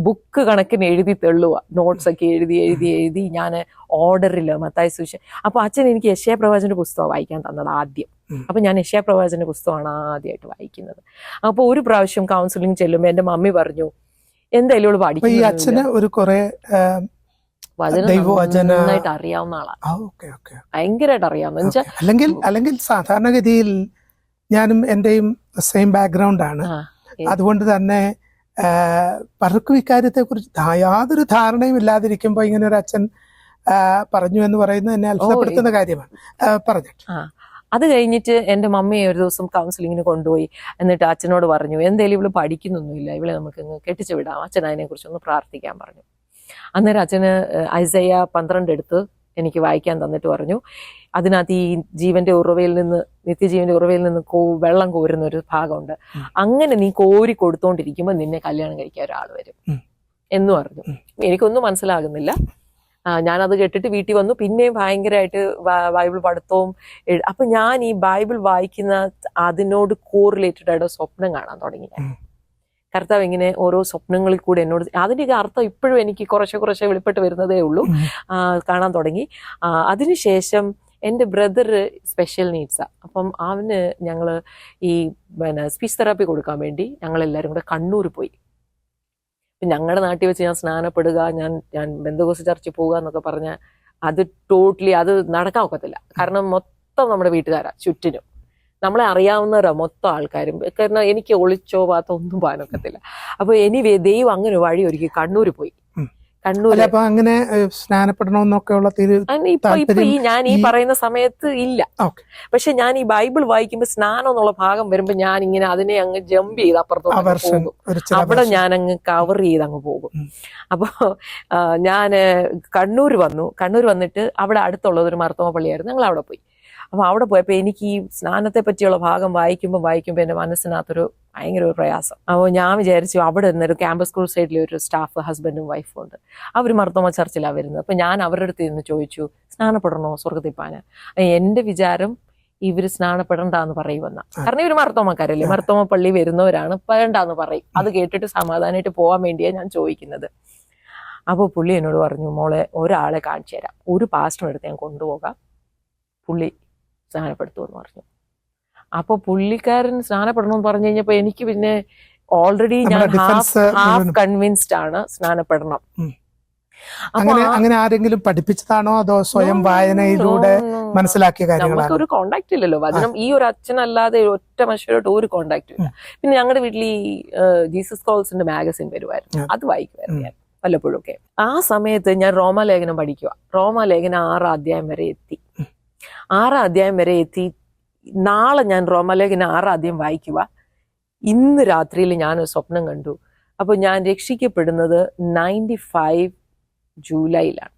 ബുക്ക് കണക്കിന് എഴുതി തെള്ളുക, നോട്ട്സൊക്കെ എഴുതി ഞാൻ ഓർഡറിൽ മത്തായി സുവിശേഷം. അപ്പോൾ അച്ഛൻ എനിക്ക് യെശയ്യാ പ്രവാചകന്റെ പുസ്തകം വായിക്കാൻ തന്നത് ആദ്യം. അപ്പൊ ഞാൻ യെശയ്യാ പ്രവാചകന്റെ പുസ്തകമാണ് ആദ്യമായിട്ട് വായിക്കുന്നത്. അപ്പോൾ ഒരു പ്രാവശ്യം കൗൺസിലിംഗ് ചെല്ലുമ്പോൾ എന്റെ മമ്മി പറഞ്ഞു എന്തായാലും പഠിക്കും. ഈ അച്ഛന് ഒരു കുറെ നന്നായിട്ട് അറിയാവുന്ന ആളാണ്, ഭയങ്കരമായിട്ട് അറിയാവുന്ന. അല്ലെങ്കിൽ സാധാരണഗതിയിൽ ഞാനും എന്റെയും സെയിം ബാക്ക്ഗ്രൗണ്ട് ആണ്. അതുകൊണ്ട് തന്നെ പലർക്കും ഇക്കാര്യത്തെ കുറിച്ച് യാതൊരു ധാരണയും ഇല്ലാതിരിക്കുമ്പോ ഇങ്ങനെ ഒരു അച്ഛൻ പറഞ്ഞു എന്ന് പറയുന്നത് എന്നെ അത്ഭുതപ്പെടുത്തുന്ന കാര്യമാണ്. പറഞ്ഞിട്ട് അത് കഴിഞ്ഞിട്ട് എൻ്റെ മമ്മിയെ ഒരു ദിവസം കൗൺസിലിങ്ങിന് കൊണ്ടുപോയി. എന്നിട്ട് അച്ഛനോട് പറഞ്ഞു എന്തേലും ഇവള് പഠിക്കുന്നൊന്നുമില്ല, ഇവളെ നമുക്ക് കെട്ടിച്ചു വിടാം, അച്ഛൻ അതിനെ കുറിച്ചൊന്ന് പ്രാർത്ഥിക്കാൻ പറഞ്ഞു. അന്നേരം അച്ഛന് ഐസയ്യ 12 എടുത്ത് എനിക്ക് വായിക്കാൻ തന്നിട്ട് പറഞ്ഞു അതിനകത്ത് ഈ ജീവന്റെ ഉറവയിൽ നിന്ന്, നിത്യജീവന്റെ ഉറവയിൽ നിന്ന് വെള്ളം കോരുന്ന ഒരു ഭാഗമുണ്ട്. അങ്ങനെ നീ കോരി കൊടുത്തോണ്ടിരിക്കുമ്പോൾ നിന്നെ കല്യാണം കഴിക്കാൻ ഒരാൾ വരും എന്ന് പറഞ്ഞു. എനിക്കൊന്നും മനസ്സിലാകുന്നില്ല. ഞാനത് കേട്ടിട്ട് വീട്ടിൽ വന്നു. പിന്നെയും ഭയങ്കരമായിട്ട് ബൈബിൾ പഠിത്തവും. അപ്പൊ ഞാൻ ഈ ബൈബിൾ വായിക്കുന്ന അതിനോട് കോറിലേറ്റഡ് ആയിട്ട് സ്വപ്നം കാണാൻ തുടങ്ങി. കർത്താവ് ഇങ്ങനെ ഓരോ സ്വപ്നങ്ങളിൽ കൂടെ എന്നോട്, അതിൻ്റെയൊക്കെ അർത്ഥം ഇപ്പോഴും എനിക്ക് കുറച്ച് വെളിപ്പെട്ട് വരുന്നതേ ഉള്ളൂ, കാണാൻ തുടങ്ങി. അതിനുശേഷം എൻ്റെ ബ്രദർ സ്പെഷ്യൽ നീഡ്സാണ്. അപ്പം അവന് ഞങ്ങള് ഈ സ്പീച്ച് തെറാപ്പി കൊടുക്കാൻ വേണ്ടി ഞങ്ങളെല്ലാവരും കൂടെ കണ്ണൂർ പോയി. ഞങ്ങളുടെ നാട്ടിൽ വെച്ച് ഞാൻ സ്നാനപ്പെടുക, ഞാൻ ബന്ധുക്കോസ് ചർച്ചിൽ പോവുക എന്നൊക്കെ പറഞ്ഞാൽ അത് ടോട്ടലി അത് നടക്കാൻ ഒക്കത്തില്ല. കാരണം മൊത്തം നമ്മുടെ വീട്ടുകാരാ ചുറ്റിനും, നമ്മളെ അറിയാവുന്നവരാ മൊത്തം ആൾക്കാരും. കാരണം എനിക്ക് ഒളിച്ചോ പാത്തോ ഒന്നും പോകാനൊക്കത്തില്ല. അപ്പൊ എനിവേ ദൈവം അങ്ങനെ വഴി ഒരുക്കി കണ്ണൂർ പോയി. കണ്ണൂർ അങ്ങനെ സ്നാനപ്പെടണമെന്നൊക്കെയുള്ള ഇപ്പൊ ഞാൻ ഈ പറയുന്ന സമയത്ത് ഇല്ല. പക്ഷെ ഞാൻ ഈ ബൈബിൾ വായിക്കുമ്പോ സ്നാനം എന്നുള്ള ഭാഗം വരുമ്പോ ഞാൻ ഇങ്ങനെ അതിനെ അങ്ങ് ജമ്പ് ചെയ്ത് അപ്പുറത്തോട്ട് പോകും. അവിടെ ഞാൻ അങ്ങ് കവർ ചെയ്ത് അങ്ങ് പോകും. അപ്പൊ ഞാന് കണ്ണൂർ വന്നിട്ട് അവിടെ അടുത്തുള്ളത് ഒരു മർത്തോമ പള്ളിയായിരുന്നു. ഞങ്ങൾ അവിടെ പോയി. അപ്പൊ അവിടെ പോയപ്പോ എനിക്ക് ഈ സ്നാനത്തെ പറ്റിയുള്ള ഭാഗം വായിക്കുമ്പോൾ എന്റെ മനസ്സിനകത്തൊരു ഭയങ്കര ഒരു പ്രയാസം. അപ്പോൾ ഞാൻ വിചാരിച്ചു അവിടെ നിന്നൊരു ക്യാമ്പസ് സ്കൂൾ സൈഡിലെ ഒരു സ്റ്റാഫ്, ഹസ്ബൻഡും വൈഫും ഉണ്ട്. അവർ മർത്തോമ ചർച്ചിലാണ് വരുന്നത്. അപ്പൊ ഞാൻ അവരുടെ അടുത്ത് നിന്ന് ചോദിച്ചു സ്നാനപ്പെടണോ സ്വർഗത്തിപ്പാന്. എന്റെ വിചാരം ഇവര് സ്നാനപ്പെടണ്ടെന്ന് പറയുമെന്ന. കാരണം ഇവര് മർത്തോമക്കാരല്ലേ, മർത്തോമ പള്ളി വരുന്നവരാണ്, വേണ്ടാന്ന് പറയും. അത് കേട്ടിട്ട് സമാധാനമായിട്ട് പോകാൻ വേണ്ടിയാണ് ഞാൻ ചോദിക്കുന്നത്. അപ്പോൾ പുള്ളി എന്നോട് പറഞ്ഞു മോളെ ഒരാളെ കാണിച്ചു തരാം, ഒരു പാസ്റ്ററിന്റെ അടുത്ത് ഞാൻ കൊണ്ടുപോകാം, പുള്ളി സ്നാനപ്പെടുത്തുമെന്ന് പറഞ്ഞു. അപ്പൊ പുള്ളിക്കാരൻ സ്നാനപ്പെടണമെന്ന് പറഞ്ഞു കഴിഞ്ഞപ്പോ എനിക്ക് പിന്നെ ഓൾറെഡി ഞാൻ ഹാഫ് കൺവിൻസ്ഡ് ആണ് സ്നാനപ്പെടണം. അങ്ങനെ ആരെങ്കിലും പഠിപ്പിച്ചതാണോ അതോ സ്വയം വായനയിലൂടെ മനസ്സിലാക്കിയ കാര്യങ്ങളാണോ? നമുക്ക് ഒരു കോണ്ടാക്ട് ഇല്ലല്ലോ, വചനം ഈ ഒരു അച്ഛനല്ലാതെ ഒറ്റ മനുഷ്യരോട്ട് ഒരു കോണ്ടാക്ട് ഇല്ല. പിന്നെ ഞങ്ങളുടെ വീട്ടിൽ ഈ ജീസസ് കോൾസിന്റെ മാഗസിൻ വരുമായിരുന്നു, അത് വായിക്കുമായിരുന്നു ഞാൻ വല്ലപ്പോഴും ഒക്കെ. ആ സമയത്ത് ഞാൻ റോമാലേഖനം പഠിക്കുക. റോമാലേഖനം 6 അധ്യായം വരെ എത്തി. 6 അധ്യായം വരെ എത്തി. നാളെ ഞാൻ റോമാലേഖനം 6 അധ്യായം വായിക്കുക. ഇന്ന് രാത്രിയിൽ ഞാനൊരു സ്വപ്നം കണ്ടു. അപ്പൊ ഞാൻ രക്ഷിക്കപ്പെടുന്നത് 95 ജൂലൈയിലാണ്,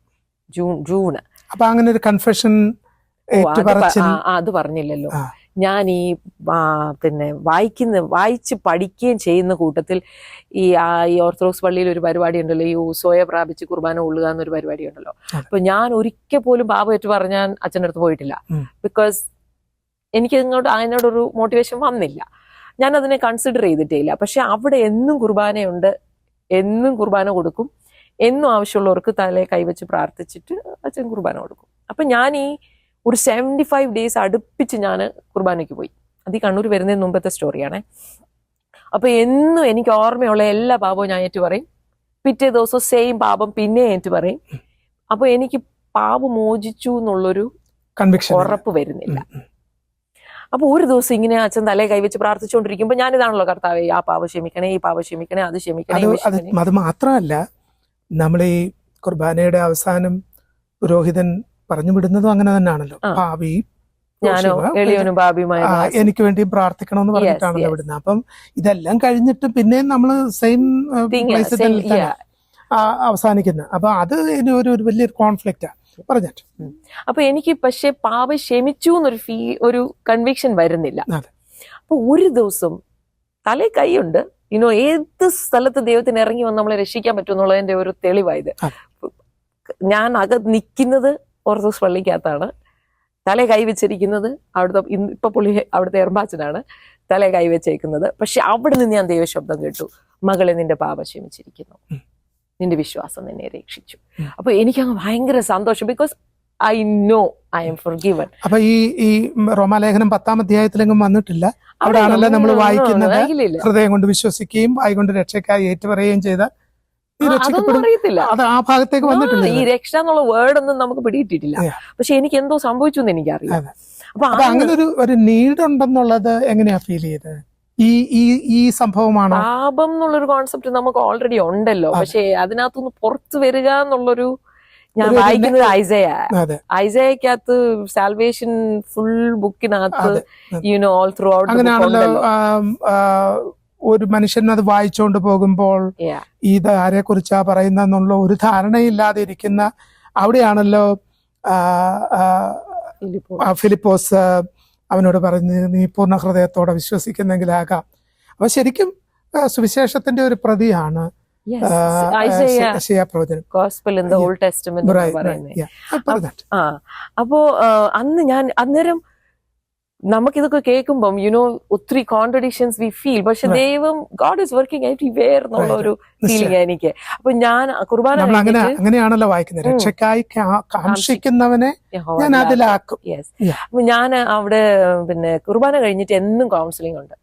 ജൂണ്. അപ്പൊ അങ്ങനെ ഒരു കൺഫെഷൻ അത് പറഞ്ഞില്ലല്ലോ. ഞാൻ ഈ പിന്നെ വായിച്ച് പഠിക്കുകയും ചെയ്യുന്ന കൂട്ടത്തിൽ ഈ ഓർത്തഡോക്സ് പള്ളിയിൽ ഒരു പരിപാടി ഉണ്ടല്ലോ, ഈ സ്വയ പ്രാപിച്ച് കുർബാന ഉള്ളുക എന്നൊരു പരിപാടി ഉണ്ടല്ലോ. അപ്പൊ ഞാൻ ഒരിക്കൽ പോലും പാപമേറ്റ് പറഞ്ഞാൽ അച്ഛൻ്റെ അടുത്ത് പോയിട്ടില്ല. ബിക്കോസ് എനിക്ക് അതിനോടൊരു മോട്ടിവേഷൻ വന്നില്ല, ഞാൻ അതിനെ കൺസിഡർ ചെയ്തിട്ടേ ഇല്ല. പക്ഷെ അവിടെ എന്നും കുർബാനയുണ്ട്, എന്നും കുർബാന കൊടുക്കും, എന്നും ആവശ്യമുള്ളവർക്ക് തലയെ കൈവച്ച് പ്രാർത്ഥിച്ചിട്ട് അച്ഛൻ കുർബാന കൊടുക്കും. അപ്പൊ ഞാൻ ഈ ഒരു 75 ഡേയ്സ് അടുപ്പിച്ച് ഞാൻ കുർബാനയ്ക്ക് പോയി. അത് ഈ കണ്ണൂർ വരുന്നതിന് മുമ്പത്തെ സ്റ്റോറിയാണേ. അപ്പൊ എന്നും എനിക്ക് ഓർമ്മയുള്ള എല്ലാ പാപവും ഞാൻ ഏറ്റു പറയും. പിറ്റേ ദിവസം സെയിം പാപം പിന്നെ ഏറ്റു പറയും. അപ്പൊ എനിക്ക് പാപം മോചിച്ചു എന്നുള്ളൊരു കൺവിക്ഷൻ ഉറപ്പ് വരുന്നില്ല. അപ്പൊ ഒരു ദിവസം ഇങ്ങനെ അച്ഛൻ തലേ കൈവച്ച് പ്രാർത്ഥിച്ചുകൊണ്ടിരിക്കുമ്പോ ഞാനിതാണല്ലോ കർത്താവേ, ആ പാപം ക്ഷമിക്കണേ, ഈ പാപം ക്ഷമിക്കണേ, അത് ക്ഷമിക്കണേ, അത് മാത്രമല്ല, നമ്മൾ ഈ കുർബാനയുടെ അവസാനം പുരോഹിതൻ പറഞ്ഞു വിടുന്നതും അങ്ങനെ തന്നെയാണല്ലോ. ഭാവി ഞാനോ എളിയവനും ഭാവിയുമായ എനിക്ക് വേണ്ടി പ്രാർത്ഥിക്കണമെന്ന് പറഞ്ഞിട്ടാണല്ലോ വിടുന്നത്. അപ്പം ഇതെല്ലാം കഴിഞ്ഞിട്ട് പിന്നെയും നമ്മള് സെയിം പ്ലേസിൽ തന്നെ അവസാനിക്കുന്നത്. അപ്പൊ അത് ഒരു വലിയൊരു കോൺഫ്ലിക്റ്റാ പറഞ്ഞിട്ട്. അപ്പൊ എനിക്ക് പക്ഷെ പാപം ക്ഷമിച്ചു എന്നൊരു ഒരു കൺവിക്ഷൻ വരുന്നില്ല. അപ്പൊ ഒരു ദിവസം തലേ കൈയുണ്ട്, ഏത് സ്ഥലത്ത് ദൈവത്തിന് ഇറങ്ങി വന്ന് നമ്മളെ രക്ഷിക്കാൻ പറ്റുമെന്നുള്ളതിന്റെ ഒരു തെളിവായത്. ഞാൻ നിൽക്കുന്നത് ഓർത്തഡോക്സ് പള്ളിക്കകത്താണ്, തലേ കൈവച്ചിരിക്കുന്നത് അവിടുത്തെ ഇപ്പൊ പുള്ളി അവിടുത്തെ എർമ്പാച്ചനാണ് തലേ കൈവച്ചേക്കുന്നത്. പക്ഷെ അവിടെ നിന്ന് ഞാൻ ദൈവശബ്ദം കേട്ടു, മകളെ നിന്റെ പാപം ക്ഷമിച്ചിരിക്കുന്നു, നിന്റെ വിശ്വാസം നിന്നെ രക്ഷിച്ചു. അപ്പൊ എനിക്കങ്ങ് ഭയങ്കര സന്തോഷം, because I know I am forgiven. അപ്പൊ ഈ റോമാലേഖനം 10-ാം അധ്യായത്തിലെങ്കിലും വന്നിട്ടില്ല. അവിടെ ആണല്ലോ നമ്മൾ വായിക്കുന്നത്, ഹൃദയം കൊണ്ട് വിശ്വസിക്കുകയും വായിക്കൊണ്ട് രക്ഷയ്ക്കായി ഏറ്റുപറയുകയും ചെയ്താൽ അറിയത്തില്ല. അത് ആ ഭാഗത്തേക്ക് വന്നിട്ടില്ല. ഈ രക്ഷ എന്നുള്ള വേർഡ് ഒന്നും നമുക്ക് പിടിയിട്ടിട്ടില്ല. പക്ഷെ എനിക്ക് എന്തോ സംഭവിച്ചു എന്ന് എനിക്കറിയാം. അപ്പൊ അങ്ങനെ ഒരു നീഡ് ഉണ്ടെന്നുള്ളത് എങ്ങനെയാ ഫീൽ ചെയ്തത്? ഈ സംഭവമാണ് പാപം എന്നുള്ളൊരു കോൺസെപ്റ്റ് നമുക്ക് ഓൾറെഡി ഉണ്ടല്ലോ. പക്ഷെ അതിനകത്തുനിന്ന് പുറത്തു വരിക എന്നുള്ളൊരു, ഞാൻ വായിക്കുന്നത് ഐസയക്കകത്ത് സാൽവേഷൻ ഫുൾ ബുക്കിനകത്ത് ഓൾ ത്രൂ ഔട്ട് അങ്ങനെയാണല്ലോ. ഒരു മനുഷ്യൻ അത് വായിച്ചുകൊണ്ട് പോകുമ്പോൾ ഇത് ആരെ കുറിച്ചാ പറയുന്നുള്ള ഒരു ധാരണയില്ലാതെ ഇരിക്കുന്ന അവിടെയാണല്ലോ ഫിലിപ്പോസ് അവനോട് പറഞ്ഞ് നീ പൂർണ്ണ ഹൃദയത്തോടെ വിശ്വസിക്കുന്നെങ്കിലാകാം. അപ്പൊ ശരിക്കും സുവിശേഷത്തിന്റെ ഒരു പ്രതിയാണ് അപ്പോ അന്നേരം നമുക്കിതൊക്കെ കേൾക്കുമ്പം ഒത്തിരി കോൺട്രഡിക്ഷൻസ് വി ഫീൽ. പക്ഷെ ദൈവം ഗോഡ് ഈസ് വർക്കിംഗ് എവരിവെയർ എന്നുള്ള ഒരു ഫീലിംഗ് എനിക്ക്. അപ്പൊ ഞാൻ കുർബാന അങ്ങനെയാണല്ലോ വായിക്കുന്നത്, രക്ഷയ്ക്കായി കാംക്ഷിക്കുന്നവനെ ഞാൻ അതിലാക്കും. അപ്പൊ ഞാൻ അവിടെ പിന്നെ കുർബാന കഴിഞ്ഞിട്ട് എന്നും കൗൺസിലിംഗ് ഉണ്ട്.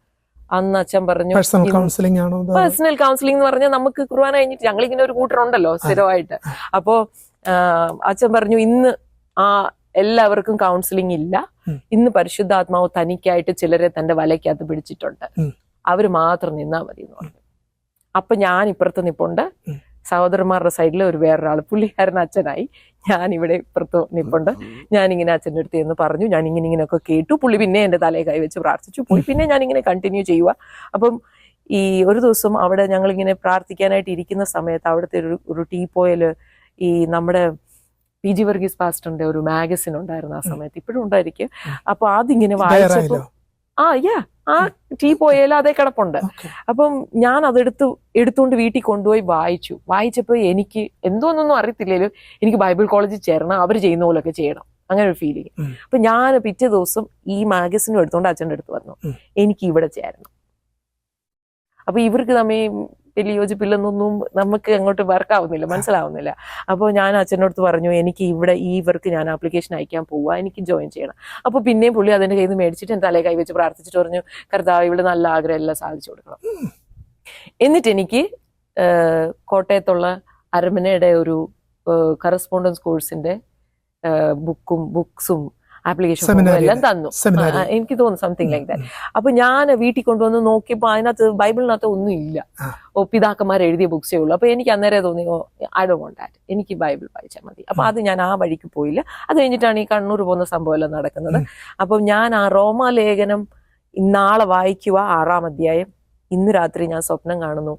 അന്ന് അച്ഛൻ പറഞ്ഞു പേഴ്സണൽ കൗൺസിലിംഗ് ആണോ? പേഴ്സണൽ കൗൺസിലിംഗ് എന്ന് പറഞ്ഞാൽ നമുക്ക് കുർബാന കഴിഞ്ഞിട്ട് ഞങ്ങളിങ്ങനെ ഒരു കൂട്ടറുണ്ടല്ലോ സ്ഥിരമായിട്ട്. അപ്പോ അച്ഛൻ പറഞ്ഞു ഇന്ന് എല്ലാവർക്കും കൗൺസിലിംഗ് ഇല്ല, ഇന്ന് പരിശുദ്ധാത്മാവ് തനിക്കായിട്ട് ചിലരെ തന്റെ വലയ്ക്കകത്ത് പിടിച്ചിട്ടുണ്ട്, അവര് മാത്രം നിന്നാ മതി എന്ന് പറഞ്ഞു. അപ്പൊ ഞാൻ ഇപ്പുറത്ത് നിപ്പുണ്ട്, സഹോദരന്മാരുടെ സൈഡിൽ ഒരു വേറൊരാള്, പുള്ളിക്കാരൻ അച്ഛനായി, ഞാൻ ഇവിടെ ഇപ്പുറത്ത് നിപ്പുണ്ട്. ഞാനിങ്ങനെ അച്ഛൻ്റെ അടുത്ത് എന്ന് പറഞ്ഞു, ഞാൻ ഇങ്ങനെയൊക്കെ കേട്ടു. പുള്ളി പിന്നെ എന്റെ തലയെ കൈവച്ച് പ്രാർത്ഥിച്ചു പോയി. പിന്നെ ഞാനിങ്ങനെ കണ്ടിന്യൂ ചെയ്യുക. അപ്പം ഈ ഒരു ദിവസം അവിടെ ഞങ്ങളിങ്ങനെ പ്രാർത്ഥിക്കാനായിട്ട് ഇരിക്കുന്ന സമയത്ത് അവിടുത്തെ ഒരു ടീപ്പോയില് ഈ നമ്മുടെ PG വർഗീസ് പാസ്റ്ററിന്റെ ഒരു മാഗസിൻ ഉണ്ടായിരുന്നു ആ സമയത്ത്, ഇപ്പോഴും ഉണ്ടായിരിക്കും. അപ്പൊ അതിങ്ങനെ വായിച്ചപ്പോ ആ ടീപ്പോയില് അതേ കിടപ്പുണ്ട്. അപ്പം ഞാൻ എടുത്തുകൊണ്ട് വീട്ടിൽ കൊണ്ടുപോയി വായിച്ചപ്പോ എനിക്ക് എന്തോന്നൊന്നും അറിയത്തില്ലേലും എനിക്ക് ബൈബിൾ കോളേജിൽ ചേരണം, അവർ ചെയ്യുന്ന പോലൊക്കെ ചെയ്യണം, അങ്ങനെ ഒരു ഫീലിംഗ്. അപ്പൊ ഞാൻ പിറ്റേ ദിവസം ഈ മാഗസിനും എടുത്തോണ്ട് അച്ഛൻ്റെ അടുത്ത് വന്നു, എനിക്ക് ഇവിടെ ചേരണം. അപ്പൊ ഇവർക്ക് തമ്മിൽ വലിയ യോജിപ്പില്ലെന്നൊന്നും നമുക്ക് അങ്ങോട്ട് വർക്കാവുന്നില്ല, മനസ്സിലാവുന്നില്ല. അപ്പോൾ ഞാൻ അച്ഛനോട് പറഞ്ഞു എനിക്ക് ഇവിടെ ഈ വർക്ക് ഞാൻ ആപ്ലിക്കേഷൻ അയക്കാൻ പോവുക, എനിക്ക് ജോയിൻ ചെയ്യണം. അപ്പോൾ പിന്നെയും പുള്ളി അതിൻ്റെ കയ്യിൽ നിന്ന് മേടിച്ചിട്ട് എൻ്റെ തലേ കൈവച്ച് പ്രാർത്ഥിച്ചിട്ട് പറഞ്ഞു, കർത്താവ് ഇവിടെ നല്ല ആഗ്രഹം എല്ലാം സാധിച്ചു കൊടുക്കണം. എന്നിട്ട് എനിക്ക് കോട്ടയത്തുള്ള അരമനയുടെ ഒരു കറസ്പോണ്ടൻസ് കോഴ്സിന്റെ ബുക്സും ആപ്ലിക്കേഷൻ എല്ലാം തന്നു, എനിക്ക് തോന്നുന്നു സംതിങ് ലൈക്ക് ദാറ്റ്. അപ്പൊ ഞാൻ വീട്ടിൽ കൊണ്ടുവന്ന് നോക്കിയപ്പോ അതിനകത്ത് ബൈബിളിനകത്ത് ഒന്നും ഇല്ല, പിതാക്കന്മാർ എഴുതിയ ബുക്സേ ഉള്ളൂ. അപ്പൊ എനിക്ക് അന്നേരം തോന്നി ഐ ഡോണ്ട് വാണ്ട് ദാറ്റ്, എനിക്ക് ബൈബിൾ വായിച്ചാൽ മതി. അപ്പൊ അത് ഞാൻ ആ വഴിക്ക് പോയില്ല. അത് കഴിഞ്ഞിട്ടാണ് ഈ കണ്ണൂർ പോകുന്ന സംഭവം എല്ലാം നടക്കുന്നത്. അപ്പം ഞാൻ ആ റോമാലേഖനം നാളെ വായിക്കുക, 6-ാം അധ്യായം. ഇന്ന് രാത്രി ഞാൻ സ്വപ്നം കാണുന്നു,